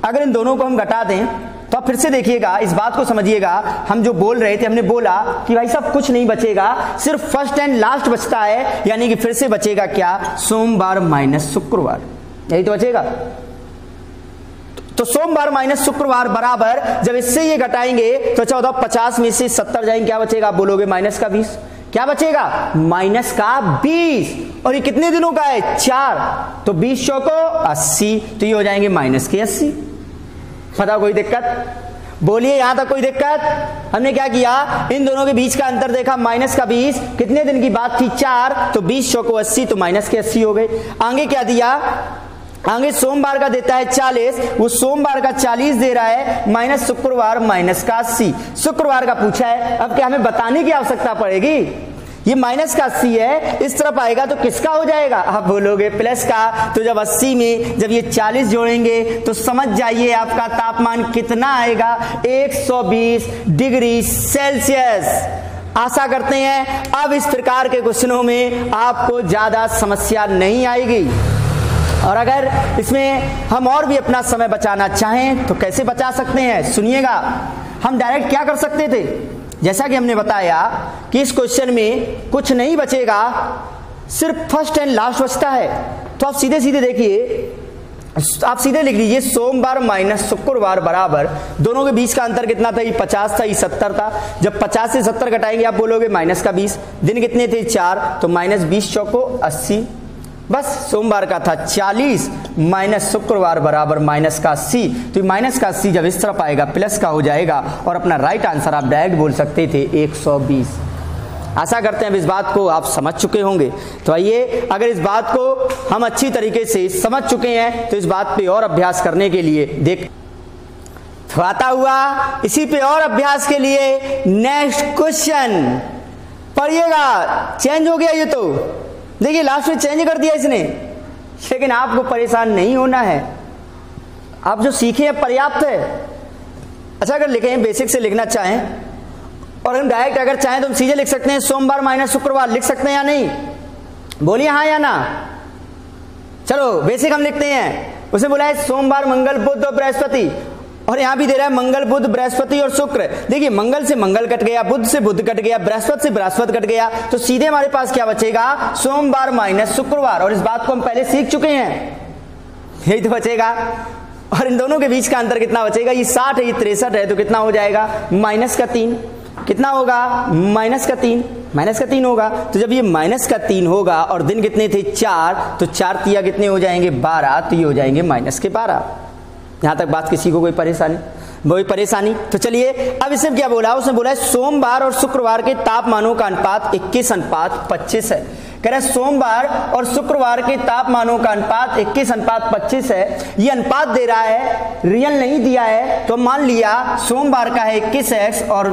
अगर इन दोनों को हम घटा दें तो आप फिर से देखिएगा, इस बात को समझिएगा। हम जो बोल रहे थे, हमने बोला कि भाई सब कुछ नहीं बचेगा, सिर्फ फर्स्ट एंड लास्ट बचता है, यानी कि फिर से बचेगा क्या, सोमवार माइनस शुक्रवार, यही तो बचेगा। तो सोमवार माइनस शुक्रवार बराबर, जब इससे ये घटाएंगे तो 14, 50 में से 70 जाएंगे, क्या बचेगा, आप बोलोगे माइनस का 20। क्या बचेगा, माइनस का 20। और ये कितने दिनों का है, 4। तो 20 चौको 80, तो ये हो जाएंगे माइनस के 80। बताओ कोई दिक्कत, बोलिए यहां तक कोई दिक्कत? हमने क्या किया, इन दोनों के बीच का अंतर देखा, माइनस का 20, कितने दिन की बात थी, 4, तो 20 चौको 80, तो माइनस के 80 हो गए। आगे क्या दिया, आगे सोमवार का देता है 40, वो सोमवार का 40 दे रहा है, माइनस शुक्रवार माइनस का 80। शुक्रवार का पूछा है, अब क्या हमें बताने की आवश्यकता पड़ेगी, ये माइनस का 80 है, इस तरफ आएगा तो किसका हो जाएगा, आप बोलोगे प्लस का। तो जब 80 में जब ये 40 जोड़ेंगे तो समझ जाइए आपका तापमान कितना आएगा, 120 डिग्री सेल्सियस। आशा करते हैं अब इस प्रकार के क्वेश्चनों में आपको ज्यादा समस्या नहीं आएगी। और अगर इसमें हम और भी अपना समय बचाना चाहें तो कैसे बचा सकते हैं, सुनिएगा। हम डायरेक्ट क्या कर सकते थे, जैसा कि हमने बताया कि इस क्वेश्चन में कुछ नहीं बचेगा, सिर्फ फर्स्ट एंड लास्ट बचता है। तो आप सीधे सीधे देखिए, आप सीधे लिख लीजिए सोमवार माइनस शुक्रवार बराबर, दोनों के बीच का अंतर कितना था, ये 50 था, ये 70 था। जब 50 से 70 घटाएंगे आप बोलोगे माइनस का 20। दिन कितने थे, 4, तो माइनस 20 चौको 80। बस सोमवार का था 40 माइनस शुक्रवार बराबर माइनस का 80। तो माइनस का 80 जब इस तरफ आएगा प्लस का हो जाएगा, और अपना राइट आंसर आप डायरेक्ट बोल सकते थे 120। आशा करते हैं इस बात को आप समझ चुके होंगे। तो आइए, अगर इस बात को हम अच्छी तरीके से समझ चुके हैं तो इस बात पे और अभ्यास करने के लिए देख तो आता हुआ इसी पे और अभ्यास के लिए नेक्स्ट क्वेश्चन पढ़िएगा। चेंज हो गया ये, तो देखिए लास्ट में चेंज कर दिया इसने, लेकिन आपको परेशान नहीं होना है, आप जो सीखे हैं पर्याप्त है। अच्छा, अगर लिखें बेसिक से लिखना चाहें और हम डायरेक्ट अगर चाहें तो हम सीधे लिख सकते हैं सोमवार माइनस शुक्रवार, लिख सकते हैं या नहीं, बोलिए हाँ या ना। चलो बेसिक हम लिखते हैं, उसने बोला है सोमवार मंगल बुध और बृहस्पति, और यहां भी दे रहा है मंगल बुध बृहस्पति और शुक्र। देखिए मंगल से मंगल कट गया, बुध से बुध कट गया, बृहस्पति से बृहस्पति कट गया, तो सीधे हमारे पास क्या बचेगा, सोमवार माइनस शुक्रवार। और इस बात को हम पहले सीख चुके हैं, यही तो बचेगा। और इन दोनों के बीच का अंतर कितना बचेगा, ये 60 है, ये 63 है, तो कितना हो जाएगा, माइनस का 3। कितना होगा, माइनस का 3, माइनस का 3 होगा। तो जब ये माइनस का 3 होगा और दिन कितने थे, 4, तो 4 तिया कितने हो जाएंगे, 12, तो ये हो जाएंगे माइनस के 12। यहां तक बात किसी को कोई परेशानी, कोई परेशानी? तो चलिए अब इसने क्या बोला, उसने बोला है सोमवार और शुक्रवार के तापमानों का अनुपात 21:25 है। कह रहा है सोमवार और शुक्रवार के तापमानों का अनुपात 21:25 है। ये अनुपात दे रहा है, रियल नहीं दिया है, तो मान लिया सोमवार का है 21x और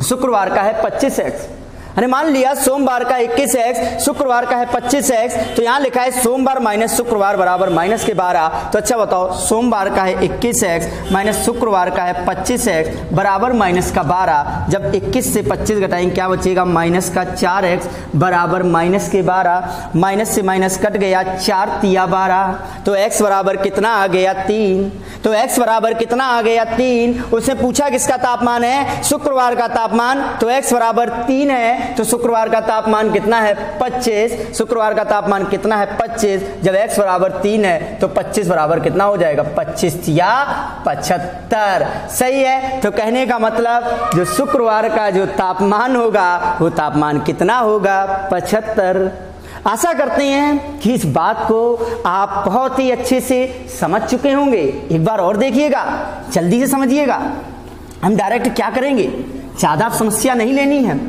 शुक्रवार का है 25x। मैंने मान लिया सोमवार का 21x, शुक्रवार का है 25x, तो यहां लिखा है सोमवार माइनस शुक्रवार बराबर माइनस के 12। तो अच्छा बताओ, सोमवार का है 21x माइनस शुक्रवार का है 25x बराबर माइनस का 12। जब 21 से 25 घटाएंगे क्या बचेगा, माइनस का 4x बराबर माइनस के 12। माइनस से माइनस कट गया, 4 तिया 12, तो x बराबर कितना आ गया 3। तो x बराबर कितना आ गया 3। उसने पूछा किसका तापमान है, शुक्रवार का तापमान, तो x बराबर 3 है, तो शुक्रवार का तापमान कितना है 25। शुक्रवार का तापमान कितना है 25। जब x बराबर 3 है तो 25 बराबर कितना हो जाएगा, 25 या 75। सही है। तो कहने का मतलब जो शुक्रवार का जो तापमान होगा वो तापमान कितना होगा, 75। आशा करते हैं कि इस बात को आप बहुत ही अच्छे से समझ चुके होंगे। एक बार और देखिएगा, जल्दी से समझिएगा। हम डायरेक्ट क्या करेंगे, ज्यादा समस्या नहीं लेनी है।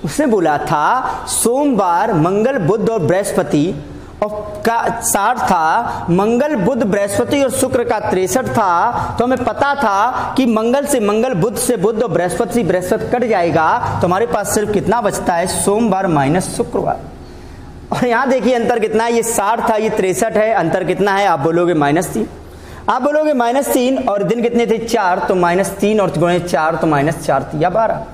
उसने बोला था सोमवार मंगल बुध और बृहस्पति और का 60 था, मंगल बुध बृहस्पति और शुक्र का 63 था। तो हमें पता था कि मंगल से मंगल, बुध से बुध और बृहस्पति से बृहस्पति कट जाएगा, तो हमारे पास सिर्फ कितना बचता है, सोमवार माइनस शुक्रवार। और यहां देखिए अंतर कितना है, ये 60 था, ये 63 है, अंतर कितना है, आप बोलोगे -3। आप बोलोगे -3 और दिन कितने थे 4, तो -3 और गुणे 4 तो -4 या 12।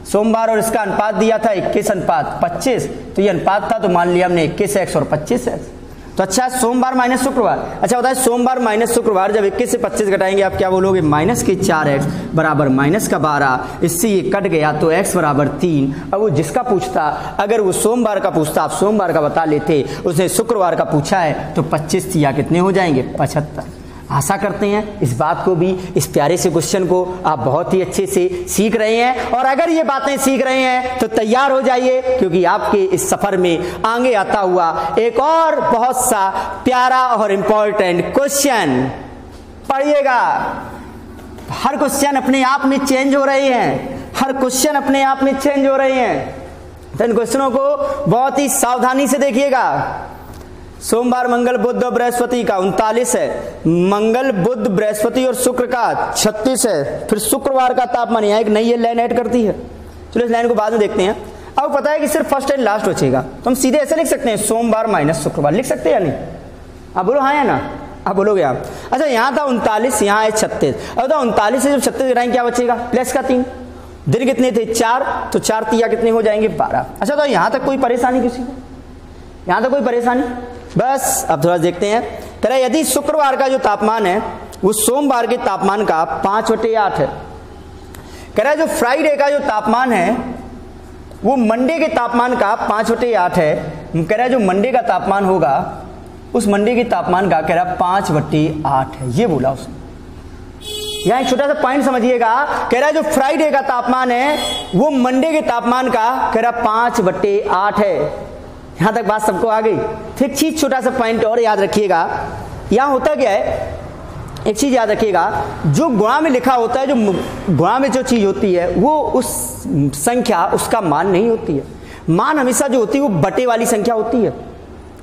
सोमवार और इसका अनुपात दिया था 21:25, तो ये अनुपात था, तो मान लिया हमने 21x और 25x। तो अच्छा सोमवार माइनस शुक्रवार। अच्छा बताए सोमवार माइनस शुक्रवार, जब 21 से 25 घटाएंगे आप क्या बोलोगे, माइनस के 4x बराबर माइनस का 12। इससे ये कट गया तो x बराबर 3। अब वो जिसका पूछता, अगर वो सोमवार का पूछता आप सोमवार का बता लेते, उसने शुक्रवार का पूछा है तो 25 या कितने हो जाएंगे, 75। आशा करते हैं इस बात को भी, इस प्यारे से क्वेश्चन को आप बहुत ही अच्छे से सीख रहे हैं। और अगर ये बातें सीख रहे हैं तो तैयार हो जाइए, क्योंकि आपके इस सफर में आगे आता हुआ एक और बहुत सा प्यारा और इंपॉर्टेंट क्वेश्चन पढ़िएगा। हर क्वेश्चन अपने आप में चेंज हो रहे हैं, हर क्वेश्चन अपने आप में चेंज हो रहे हैं, तो इन क्वेश्चनों को बहुत ही सावधानी से देखिएगा। सोमवार मंगल बुध और बृहस्पति का 39 है, मंगल बुध बृहस्पति और शुक्र का 36 है। फिर शुक्रवार का तापमान, यहाँ एक नई लाइन ऐड करती है, चलो इस लाइन को बाद में देखते हैं। अब पता है कि सिर्फ फर्स्ट एंड लास्ट बचेगा, तो हम सीधे ऐसे लिख सकते हैं, सोमवार माइनस शुक्रवार लिख सकते हैं या नहीं, आप बोलो हाँ या ना, आप बोलोगे हाँ। अच्छा यहाँ था 39, यहाँ है 36। अब तो 39 से जब 36 घटाएंगे क्या बचेगा, प्लस का 3। दिन कितने थे 4, तो 4 तिया कितने हो जाएंगे 12। अच्छा तो यहाँ तक कोई परेशानी किसी को, यहाँ तक कोई परेशानी, बस अब थोड़ा देखते हैं। कह रहा यदि शुक्रवार का जो तापमान है वो सोमवार के तापमान का 5/8 है। कह रहा है जो फ्राइडे का जो तापमान है वो मंडे के तापमान का 5/8 है। कह रहा है जो मंडे का तापमान होगा उस मंडे के तापमान का, कह रहा 5/8 है, ये बोला उसने। यहाँ एक छोटा सा पॉइंट समझिएगा, कह रहा है जो फ्राइडे का तापमान है वो मंडे के तापमान का, कह रहा 5/8 है। यहां तक बात सबको आ गई। फिर एक चीज छोटा सा पॉइंट और याद रखिएगा, यहां होता क्या है, एक चीज याद रखिएगा, जो गुणा में लिखा होता है, जो गुणा में जो चीज होती है वो उस संख्या, उसका मान नहीं होती है। मान हमेशा जो होती है वो बटे वाली संख्या होती है,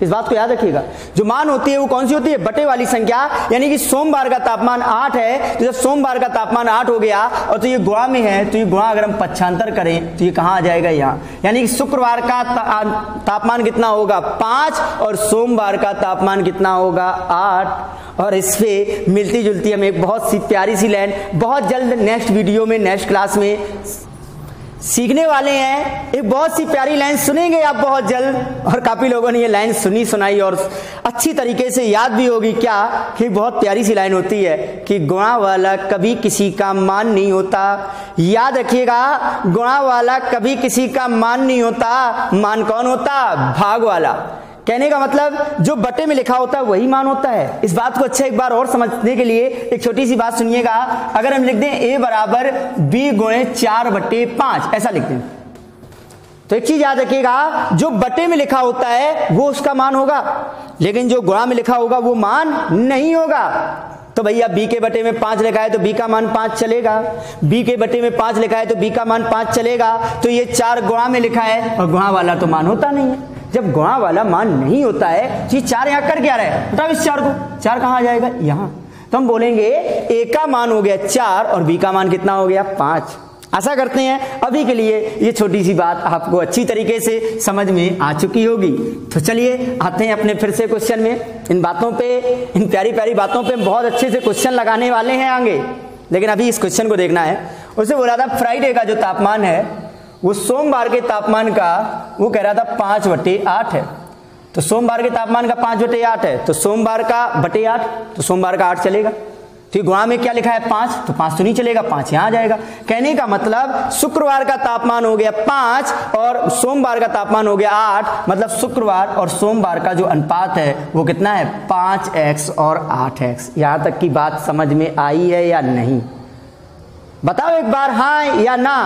इस बात को याद रखिएगा। जो मान होती है वो कौन सी होती है, बटे वाली संख्या। यानी कि सोमवार का तापमान 8 है, तो जब सोमवार का तापमान 8 हो गया और तो ये गुणा में है, तो ये गुणा अगर हम पक्षांतर करें तो ये कहां आ जाएगा, यहाँ। यानी कि शुक्रवार का तापमान कितना होगा 5 और सोमवार का तापमान कितना होगा 8। और इस पे मिलती जुलती हमें एक बहुत सी प्यारी सी लाइन बहुत जल्द नेक्स्ट वीडियो में, नेक्स्ट क्लास में सीखने वाले हैं। एक बहुत सी प्यारी लाइन सुनेंगे आप बहुत जल्द, और काफी लोगों ने ये लाइन सुनी सुनाई और अच्छी तरीके से याद भी होगी। क्या कि बहुत प्यारी सी लाइन होती है कि गुणा वाला कभी किसी का मान नहीं होता। याद रखिएगा, गुणा वाला कभी किसी का मान नहीं होता। मान कौन होता, भाग वाला। कहने का मतलब जो बटे में लिखा होता है वही मान होता है। इस बात को अच्छा एक बार और समझने के लिए एक छोटी सी बात सुनिएगा। अगर हम लिख दें a बराबर b गुणे 4/5, ऐसा लिख दें, तो एक चीज याद रखिएगा, जो बटे में लिखा होता है वो उसका मान होगा, लेकिन जो गुणा में लिखा होगा वो मान नहीं होगा। तो भैया b के बटे में 5 लिखा है तो b का मान 5 चलेगा, b के बटे में 5 लिखा है तो b का मान 5 चलेगा। तो ये 4 गुणा में लिखा है और गुणा वाला तो मान होता नहीं है। जब गुणा वाला मान नहीं होता है, ये 4 यहाँ कर क्या रहा है, बताओ इस 4 को, 4 कहाँ आ जाएगा, यहाँ। तो हम बोलेंगे a का मान हो गया 4 और b का मान कितना हो गया 5। आशा करते हैं अभी के लिए ये छोटी सी बात आपको अच्छी तरीके से समझ में आ चुकी होगी। तो चलिए आते हैं अपने फिर से क्वेश्चन में। इन बातों पे, इन प्यारी प्यारी बातों पे बहुत अच्छे से क्वेश्चन लगाने वाले हैं आगे, लेकिन अभी इस क्वेश्चन को देखना है। उसे बोला था फ्राइडे का जो तापमान है वो सोमवार के तापमान का, वो कह रहा था 5/8 है। तो सोमवार के तापमान का 5/8 है, तो सोमवार का बटे 8, तो सोमवार का 8 चलेगा। तो गुणा में क्या लिखा है 5, तो 5 तो नहीं चलेगा, 5 यहां आ जाएगा। कहने का मतलब शुक्रवार का तापमान हो गया 5 और सोमवार का तापमान हो गया 8, मतलब शुक्रवार और सोमवार का जो अनुपात है वो कितना है 5x और 8x। यहां तक की बात समझ में आई है या नहीं, बताओ एक बार हाँ या ना।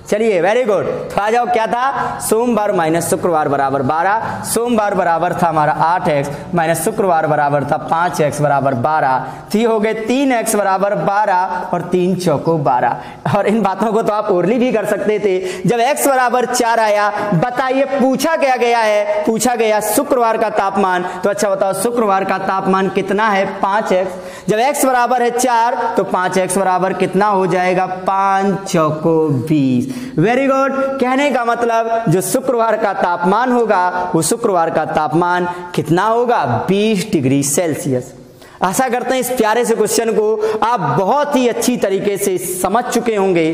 चलिए वेरी गुड। तो आ जाओ, क्या था सोमवार माइनस शुक्रवार बराबर 12, सोमवार बराबर था हमारा 8x माइनस शुक्रवार बराबर था 5x बराबर 12, तो ये हो गए 3x बराबर 12 और 3 चौको 12। और इन बातों को तो आप ओरली भी कर सकते थे। जब x बराबर 4 आया, बताइए पूछा क्या गया है, पूछा गया शुक्रवार का तापमान। तो अच्छा बताओ शुक्रवार का तापमान कितना है 5x। जब x बराबर है 4 तो 5x बराबर कितना हो जाएगा 5 चौको 20। Very good. कहने का मतलब जो शुक्रवार का तापमान होगा वो शुक्रवार का तापमान कितना होगा 20 डिग्री सेल्सियस। आशा करते हैं इस प्यारे से क्वेश्चन को आप बहुत ही अच्छी तरीके से समझ चुके होंगे।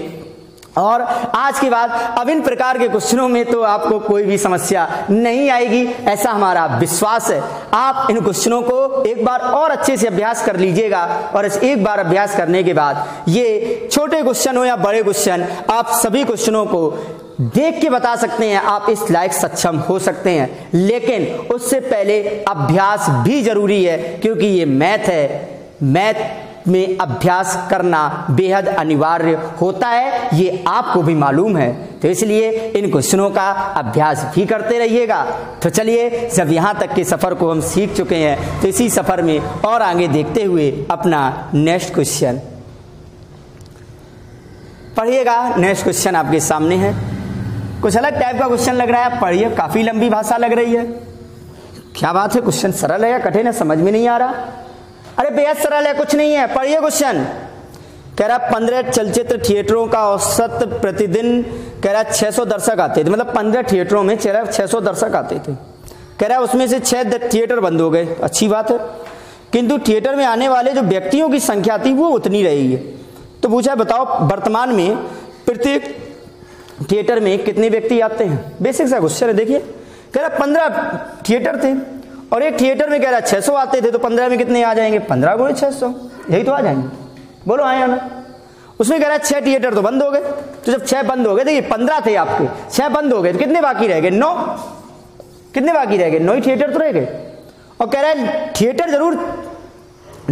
और आज के बाद अब इन प्रकार के क्वेश्चनों में तो आपको कोई भी समस्या नहीं आएगी, ऐसा हमारा विश्वास है। आप इन क्वेश्चनों को एक बार और अच्छे से अभ्यास कर लीजिएगा और इस एक बार अभ्यास करने के बाद ये छोटे क्वेश्चन हो या बड़े क्वेश्चन, आप सभी क्वेश्चनों को देख के बता सकते हैं, आप इस लायक सक्षम हो सकते हैं। लेकिन उससे पहले अभ्यास भी जरूरी है, क्योंकि ये मैथ है, मैथ में अभ्यास करना बेहद अनिवार्य होता है, ये आपको भी मालूम है। तो इसलिए इन क्वेश्चनों का अभ्यास भी करते रहिएगा। तो चलिए, जब यहाँ तक के सफर को हम सीख चुके हैं तो इसी सफर में और आगे देखते हुए अपना नेक्स्ट क्वेश्चन पढ़िएगा। नेक्स्ट क्वेश्चन आपके सामने है, कुछ अलग टाइप का क्वेश्चन लग रहा है, पढ़िए। काफी लंबी भाषा लग रही है, क्या बात है, क्वेश्चन सरल है या कठिन है समझ में नहीं आ रहा। अरे बेहद सरल है, कुछ नहीं है, पढ़िए क्वेश्चन। कह रहा 15 चलचित्र थिएटरों का औसत प्रतिदिन, कह रहा 600 दर्शक आते थे, मतलब 15 थिएटरों में 600 दर्शक आते थे। कह रहा उसमें से 6 थिएटर बंद हो गए, अच्छी बात है, किंतु थिएटर में आने वाले जो व्यक्तियों की संख्या थी वो उतनी रही है। तो पूछा बताओ वर्तमान में प्रत्येक थिएटर में कितने व्यक्ति आते हैं। बेसिक सा क्वेश्चन है, देखिए। कह रहा 15 थिएटर थे और एक थिएटर में कह रहा 600 आते थे, तो 15 में कितने आ जाएंगे 15 गुणे 600, यही तो आ जाएंगे, बोलो हाँ या ना। उसमें कह रहा 6 थिएटर तो बंद हो गए, तो जब 6 बंद हो गए, देखिए 15 थे आपके, 6 बंद हो गए, तो कितने बाकी रह गए 9, कितने बाकी रह गए 9 ही थिएटर तो रह गए। और कह रहा है थिएटर जरूर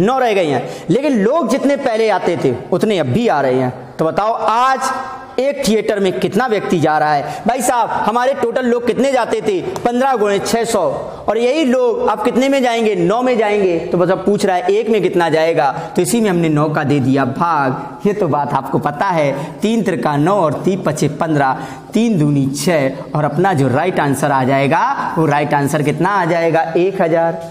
9 रह गए हैं, लेकिन लोग जितने पहले आते थे उतने अब भी आ रहे हैं। तो बताओ आज एक थिएटर में कितना व्यक्ति जा रहा है। भाई साहब हमारे टोटल लोग कितने जाते थे 15 गुणे 600, और यही लोग अब कितने में जाएंगे 9 में जाएंगे। तो बस अब पूछ रहा है एक में कितना जाएगा, तो इसी में हमने 9 का दे दिया भाग। ये तो बात आपको पता है, 3 त्रिका 9 और 3 पचे 15, 3 दूनी 6, और अपना जो राइट आंसर आ जाएगा वो राइट आंसर कितना आ जाएगा 1000।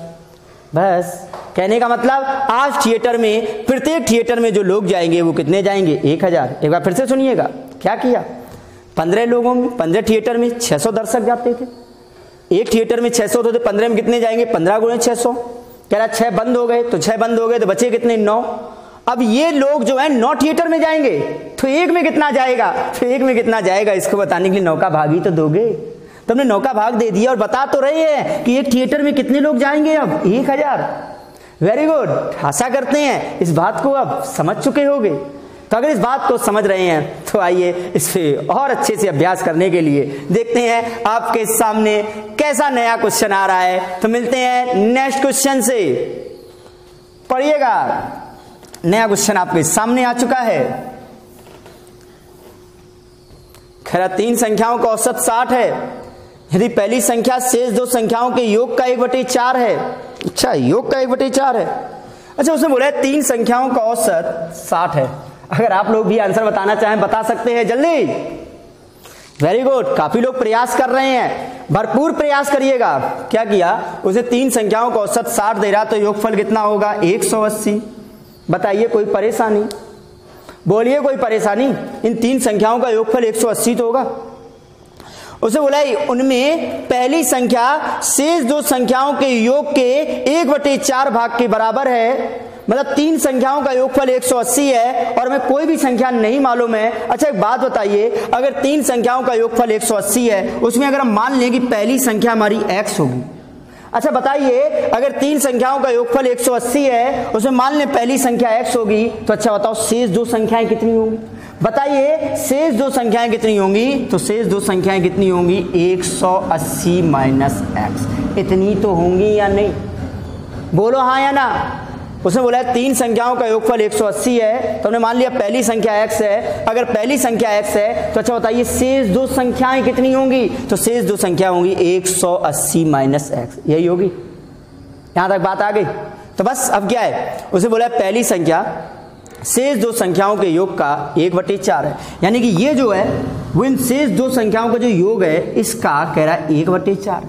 बस कहने का मतलब आज थिएटर में, प्रत्येक थिएटर में जो लोग जाएंगे वो कितने जाएंगे 1000। एक बार फिर से सुनिएगा, क्या किया 15 लोगों में, 15 थिएटर में 600 दर्शक जाते थे, एक थिएटर में 600 थे, 15 में कितने जाएंगे 15 गुणे 600। कह रहा 6 बंद हो गए, तो 6 बंद हो गए तो बचे कितने 9। अब ये लोग जो है 9 थिएटर में जाएंगे, तो एक में कितना जाएगा, तो एक में कितना जाएगा इसको बताने के लिए 9 का भाग ही तो दोगे। तुमने 9 का भाग दे दिया और बता तो रहे हैं कि एक थिएटर में कितने लोग जाएंगे अब 1000। Very good. आशा करते हैं इस बात को अब समझ चुके होंगे। तो अगर इस बात को समझ रहे हैं तो आइए इस पे और अच्छे से अभ्यास करने के लिए देखते हैं आपके सामने कैसा नया क्वेश्चन आ रहा है। तो मिलते हैं नेक्स्ट क्वेश्चन से, पढ़िएगा। नया क्वेश्चन आपके सामने आ चुका है। खैर 3 संख्याओं का औसत 60 है, यदि पहली संख्या शेष 2 संख्याओं के योग का 1/4 है। अच्छा, योग का 1/4 है। अच्छा, उसने बोला है 3 संख्याओं का औसत 60 है। अगर आप लोग भी आंसर बताना चाहें बता सकते हैं जल्दी। वेरी गुड, काफी लोग प्रयास कर रहे हैं, भरपूर प्रयास करिएगा। क्या किया, उसे 3 संख्याओं का औसत 60 दे रहा, तो योगफल कितना होगा 180। बताइए कोई परेशानी, बोलिए कोई परेशानी? इन तीन संख्याओं का योगफल 180 तो होगा। उसे बोला उनमें पहली संख्या शेष दो संख्याओं के योग के 1/4 भाग के बराबर है, मतलब तीन संख्याओं का योगफल 180 है और हमें कोई भी संख्या नहीं मालूम है। अच्छा एक बात बताइए, अगर तीन संख्याओं का योगफल 180 है, उसमें अगर हम मान लें कि पहली संख्या हमारी x होगी। अच्छा बताइए, अगर तीन संख्याओं का योगफल 180 है, उसमें मान लें पहली संख्या x होगी, तो अच्छा बताओ शेष दो संख्याएं कितनी होंगी? बताइए शेष दो संख्याएं कितनी होंगी? तो शेष दो संख्याएं कितनी होंगी? 180 माइनस x, इतनी तो होंगी या नहीं? बोलो हाँ या ना। उसने बोला तीन संख्याओं का योगफल 180 है, तो हमने मान लिया पहली संख्या x है। अगर पहली संख्या x है तो अच्छा बताइए शेष दो संख्याएं कितनी होंगी? तो शेष दो संख्या होंगी 180 माइनस x, यही होगी। यहां तक बात आ गई? तो बस अब क्या है, उसे बोला पहली संख्या शेष दो संख्याओं के योग का 1/4 है, यानी कि ये जो है वो इन शेष दो संख्याओं का जो योग है इसका कह रहा है 1/4।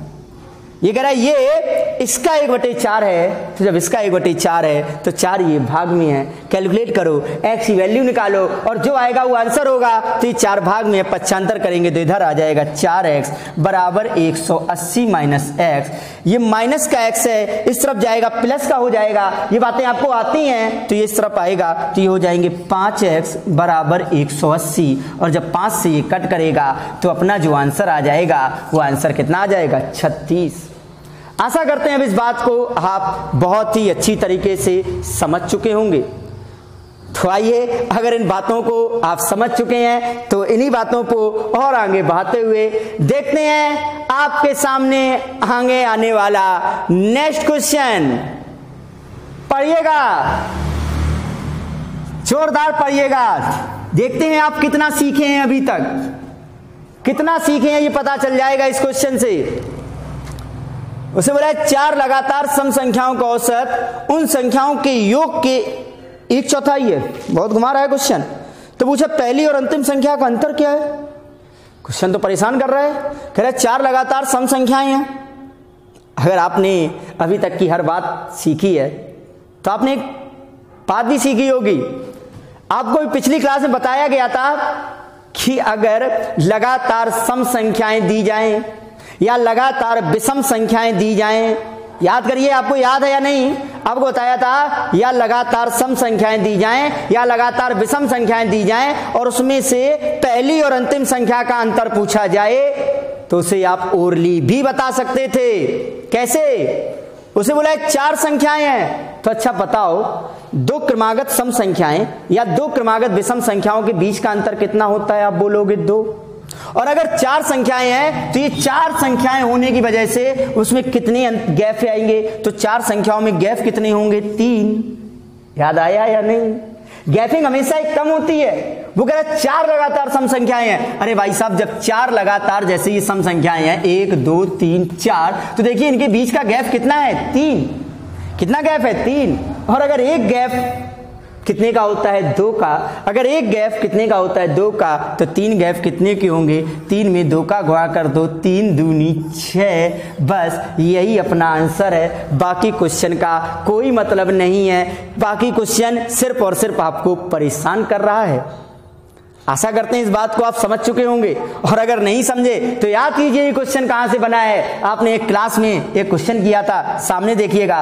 ये कह रहा है ये इसका 1/4 है, तो जब इसका 1/4 है तो 4 ये भाग में है। कैलकुलेट करो, x की वैल्यू निकालो और जो आएगा वो आंसर होगा। तो ये 4 भाग में है, पक्षांतर करेंगे तो इधर आ जाएगा 4x बराबर 180 माइनस x। ये माइनस का x है, इस तरफ जाएगा प्लस का हो जाएगा। ये बातें आपको आती हैं तो ये इस तरफ आएगा, तो ये हो जाएंगे 5x बराबर 180 और जब 5 से ये कट करेगा तो अपना जो आंसर आ जाएगा वो आंसर कितना आ जाएगा? 36। आशा करते हैं अब इस बात को आप बहुत ही अच्छी तरीके से समझ चुके होंगे। तो आइए, अगर इन बातों को आप समझ चुके हैं तो इन्हीं बातों को और आगे बढ़ाते हुए देखते हैं आपके सामने आगे आने वाला नेक्स्ट क्वेश्चन। पढ़िएगा, जोरदार पढ़िएगा। देखते हैं आप कितना सीखे हैं, अभी तक कितना सीखे हैं ये पता चल जाएगा इस क्वेश्चन से। उसे बोला है 4 लगातार सम संख्याओं का औसत उन संख्याओं के योग के 1/4 है। बहुत घुमा रहा है क्वेश्चन। तो पूछा पहली और अंतिम संख्या का अंतर क्या है? क्वेश्चन तो परेशान कर रहा है। कह रहा है 4 लगातार सम संख्याएं हैं। अगर आपने अभी तक की हर बात सीखी है तो आपने एक बात भी सीखी होगी। आपको पिछली क्लास में बताया गया था कि अगर लगातार सम संख्याएं दी जाएं या लगातार विषम संख्याएं दी जाएं, याद करिए, आपको याद है या नहीं? आपको बताया था या लगातार सम संख्याएं दी जाएं या लगातार विषम संख्याएं दी जाएं और उसमें से पहली और अंतिम संख्या का अंतर पूछा जाए तो उसे आप ओरली भी बता सकते थे। कैसे? उसे बोला 4 संख्याएं हैं, तो अच्छा बताओ 2 क्रमागत सम संख्याएं या 2 क्रमागत विषम संख्याओं के बीच का अंतर कितना होता है? आप बोलोगे 2। और अगर 4 संख्याएं हैं तो ये 4 संख्याएं होने की वजह से उसमें कितने गैप आएंगे? तो 4 संख्याओं में गैप कितने होंगे? 3। याद आया या नहीं? गैपिंग हमेशा एक कम होती है। वो कह रहा है 4 लगातार सम संख्याएं हैं। अरे भाई साहब, जब 4 लगातार जैसे ये सम संख्याएं हैं 1 2 3 4, तो देखिए इनके बीच का गैप कितना है? 3। कितना गैप है? 3। और अगर एक गैप कितने का होता है? 2 का। अगर एक गैप कितने का होता है? 2 का। तो 3 गैप कितने के होंगे? 3 में 2 का गुणा कर दो, 3 दूनी 6। बस यही अपना आंसर है। बाकी क्वेश्चन का कोई मतलब नहीं है। बाकी क्वेश्चन सिर्फ और सिर्फ आपको परेशान कर रहा है। आशा करते हैं इस बात को आप समझ चुके होंगे। और अगर नहीं समझे तो याद कीजिए ये क्वेश्चन कहां से बना है। आपने एक क्लास में एक क्वेश्चन किया था, सामने देखिएगा।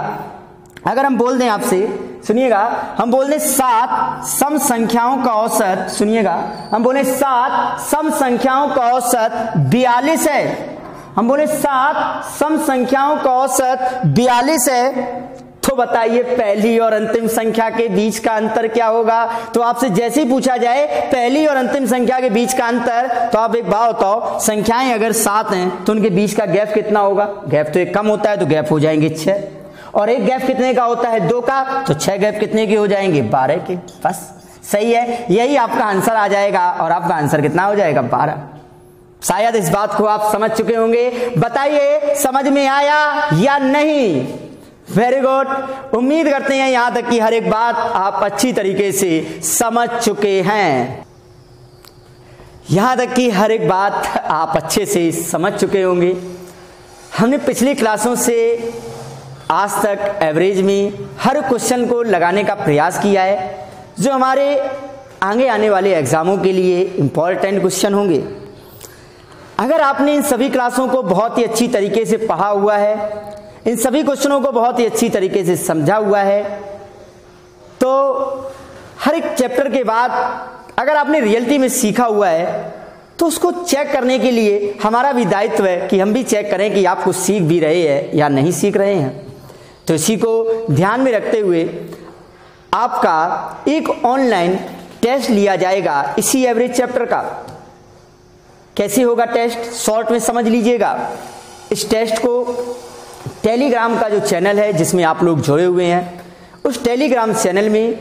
अगर हम बोल दें आपसे, सुनिएगा, हम बोल दें 7 सम संख्याओं का औसत, सुनिएगा, हम बोले 7 सम संख्याओं का औसत 42 है। हम बोले 7 सम संख्याओं का औसत 42 है, तो बताइए पहली और अंतिम संख्या के बीच का अंतर क्या होगा? तो आपसे जैसे ही पूछा जाए पहली और अंतिम संख्या के बीच का अंतर, तो आप एक बात बताओ, संख्याएं अगर 7 हैं तो उनके बीच का गैप कितना होगा? गैप तो एक कम होता है, तो गैप हो जाएंगे 6। और एक गैप कितने का होता है? 2 का। तो 6 गैप कितने के हो जाएंगे? 12 के। बस सही है, यही आपका आंसर आ जाएगा। और आपका आंसर कितना हो जाएगा? 12। शायद इस बात को आप समझ चुके होंगे। बताइए समझ में आया या नहीं? Very good. उम्मीद करते हैं यहां तक कि हर एक बात आप अच्छी तरीके से समझ चुके हैं। यहां तक कि हर एक बात आप अच्छे से समझ चुके होंगे। हमने पिछली क्लासों से आज तक एवरेज में हर क्वेश्चन को लगाने का प्रयास किया है। जो हमारे आगे आने वाले एग्जामों के लिए इंपॉर्टेंट क्वेश्चन होंगे। अगर आपने इन सभी क्लासों को बहुत ही अच्छी तरीके से पढ़ा हुआ है, इन सभी क्वेश्चनों को बहुत ही अच्छी तरीके से समझा हुआ है, तो हर एक चैप्टर के बाद अगर आपने रियलिटी में सीखा हुआ है तो उसको चेक करने के लिए हमारा भी दायित्व है कि हम भी चेक करें कि आप कुछ सीख भी रहे हैं या नहीं सीख रहे हैं। तो इसी को ध्यान में रखते हुए आपका एक ऑनलाइन टेस्ट लिया जाएगा इसी एवरेज चैप्टर का। कैसे होगा टेस्ट, शॉर्ट में समझ लीजिएगा। इस टेस्ट को टेलीग्राम का जो चैनल है जिसमें आप लोग जुड़े हुए हैं, उस टेलीग्राम चैनल में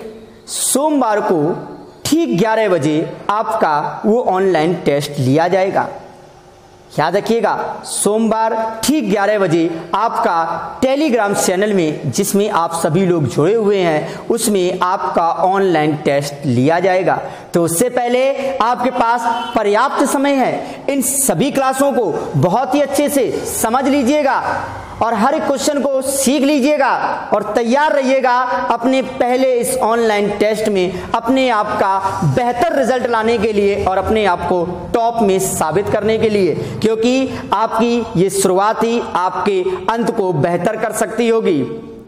सोमवार को ठीक 11 बजे आपका वो ऑनलाइन टेस्ट लिया जाएगा। याद रखिएगा, सोमवार ठीक 11 बजे आपका टेलीग्राम चैनल में जिसमें आप सभी लोग जुड़े हुए हैं उसमें आपका ऑनलाइन टेस्ट लिया जाएगा। तो उससे पहले आपके पास पर्याप्त समय है। इन सभी क्लासों को बहुत ही अच्छे से समझ लीजिएगा और हर एक क्वेश्चन को सीख लीजिएगा और तैयार रहिएगा अपने पहले इस ऑनलाइन टेस्ट में अपने आप का बेहतर रिजल्ट लाने के लिए और अपने आप को टॉप में साबित करने के लिए, क्योंकि आपकी ये शुरुआत ही आपके अंत को बेहतर कर सकती होगी।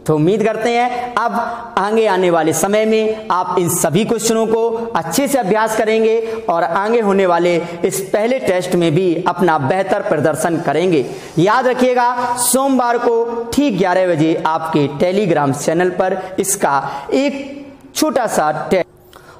तो उम्मीद करते हैं अब आगे आने वाले समय में आप इन सभी क्वेश्चनों को अच्छे से अभ्यास करेंगे और आगे होने वाले इस पहले टेस्ट में भी अपना बेहतर प्रदर्शन करेंगे। याद रखिएगा, सोमवार को ठीक 11 बजे आपके टेलीग्राम चैनल पर इसका एक छोटा सा टेस्ट।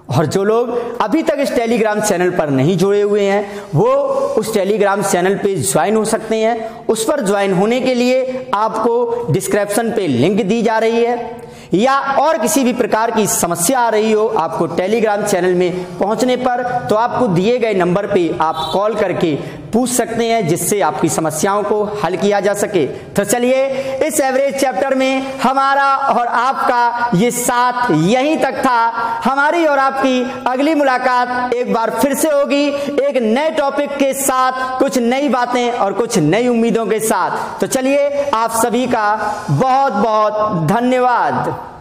और जो लोग अभी तक इस टेलीग्राम चैनल पर नहीं जुड़े हुए हैं वो उस टेलीग्राम चैनल पे ज्वाइन हो सकते हैं। उस पर ज्वाइन होने के लिए आपको डिस्क्रिप्शन पे लिंक दी जा रही है, या और किसी भी प्रकार की समस्या आ रही हो आपको टेलीग्राम चैनल में पहुंचने पर, तो आपको दिए गए नंबर पे आप कॉल करके पूछ सकते हैं जिससे आपकी समस्याओं को हल किया जा सके। तो चलिए, इस एवरेज चैप्टर में हमारा और आपका ये साथ यहीं तक था। हमारी और आपकी अगली मुलाकात एक बार फिर से होगी एक नए टॉपिक के साथ, कुछ नई बातें और कुछ नई उम्मीदों के साथ। तो चलिए, आप सभी का बहुत बहुत धन्यवाद।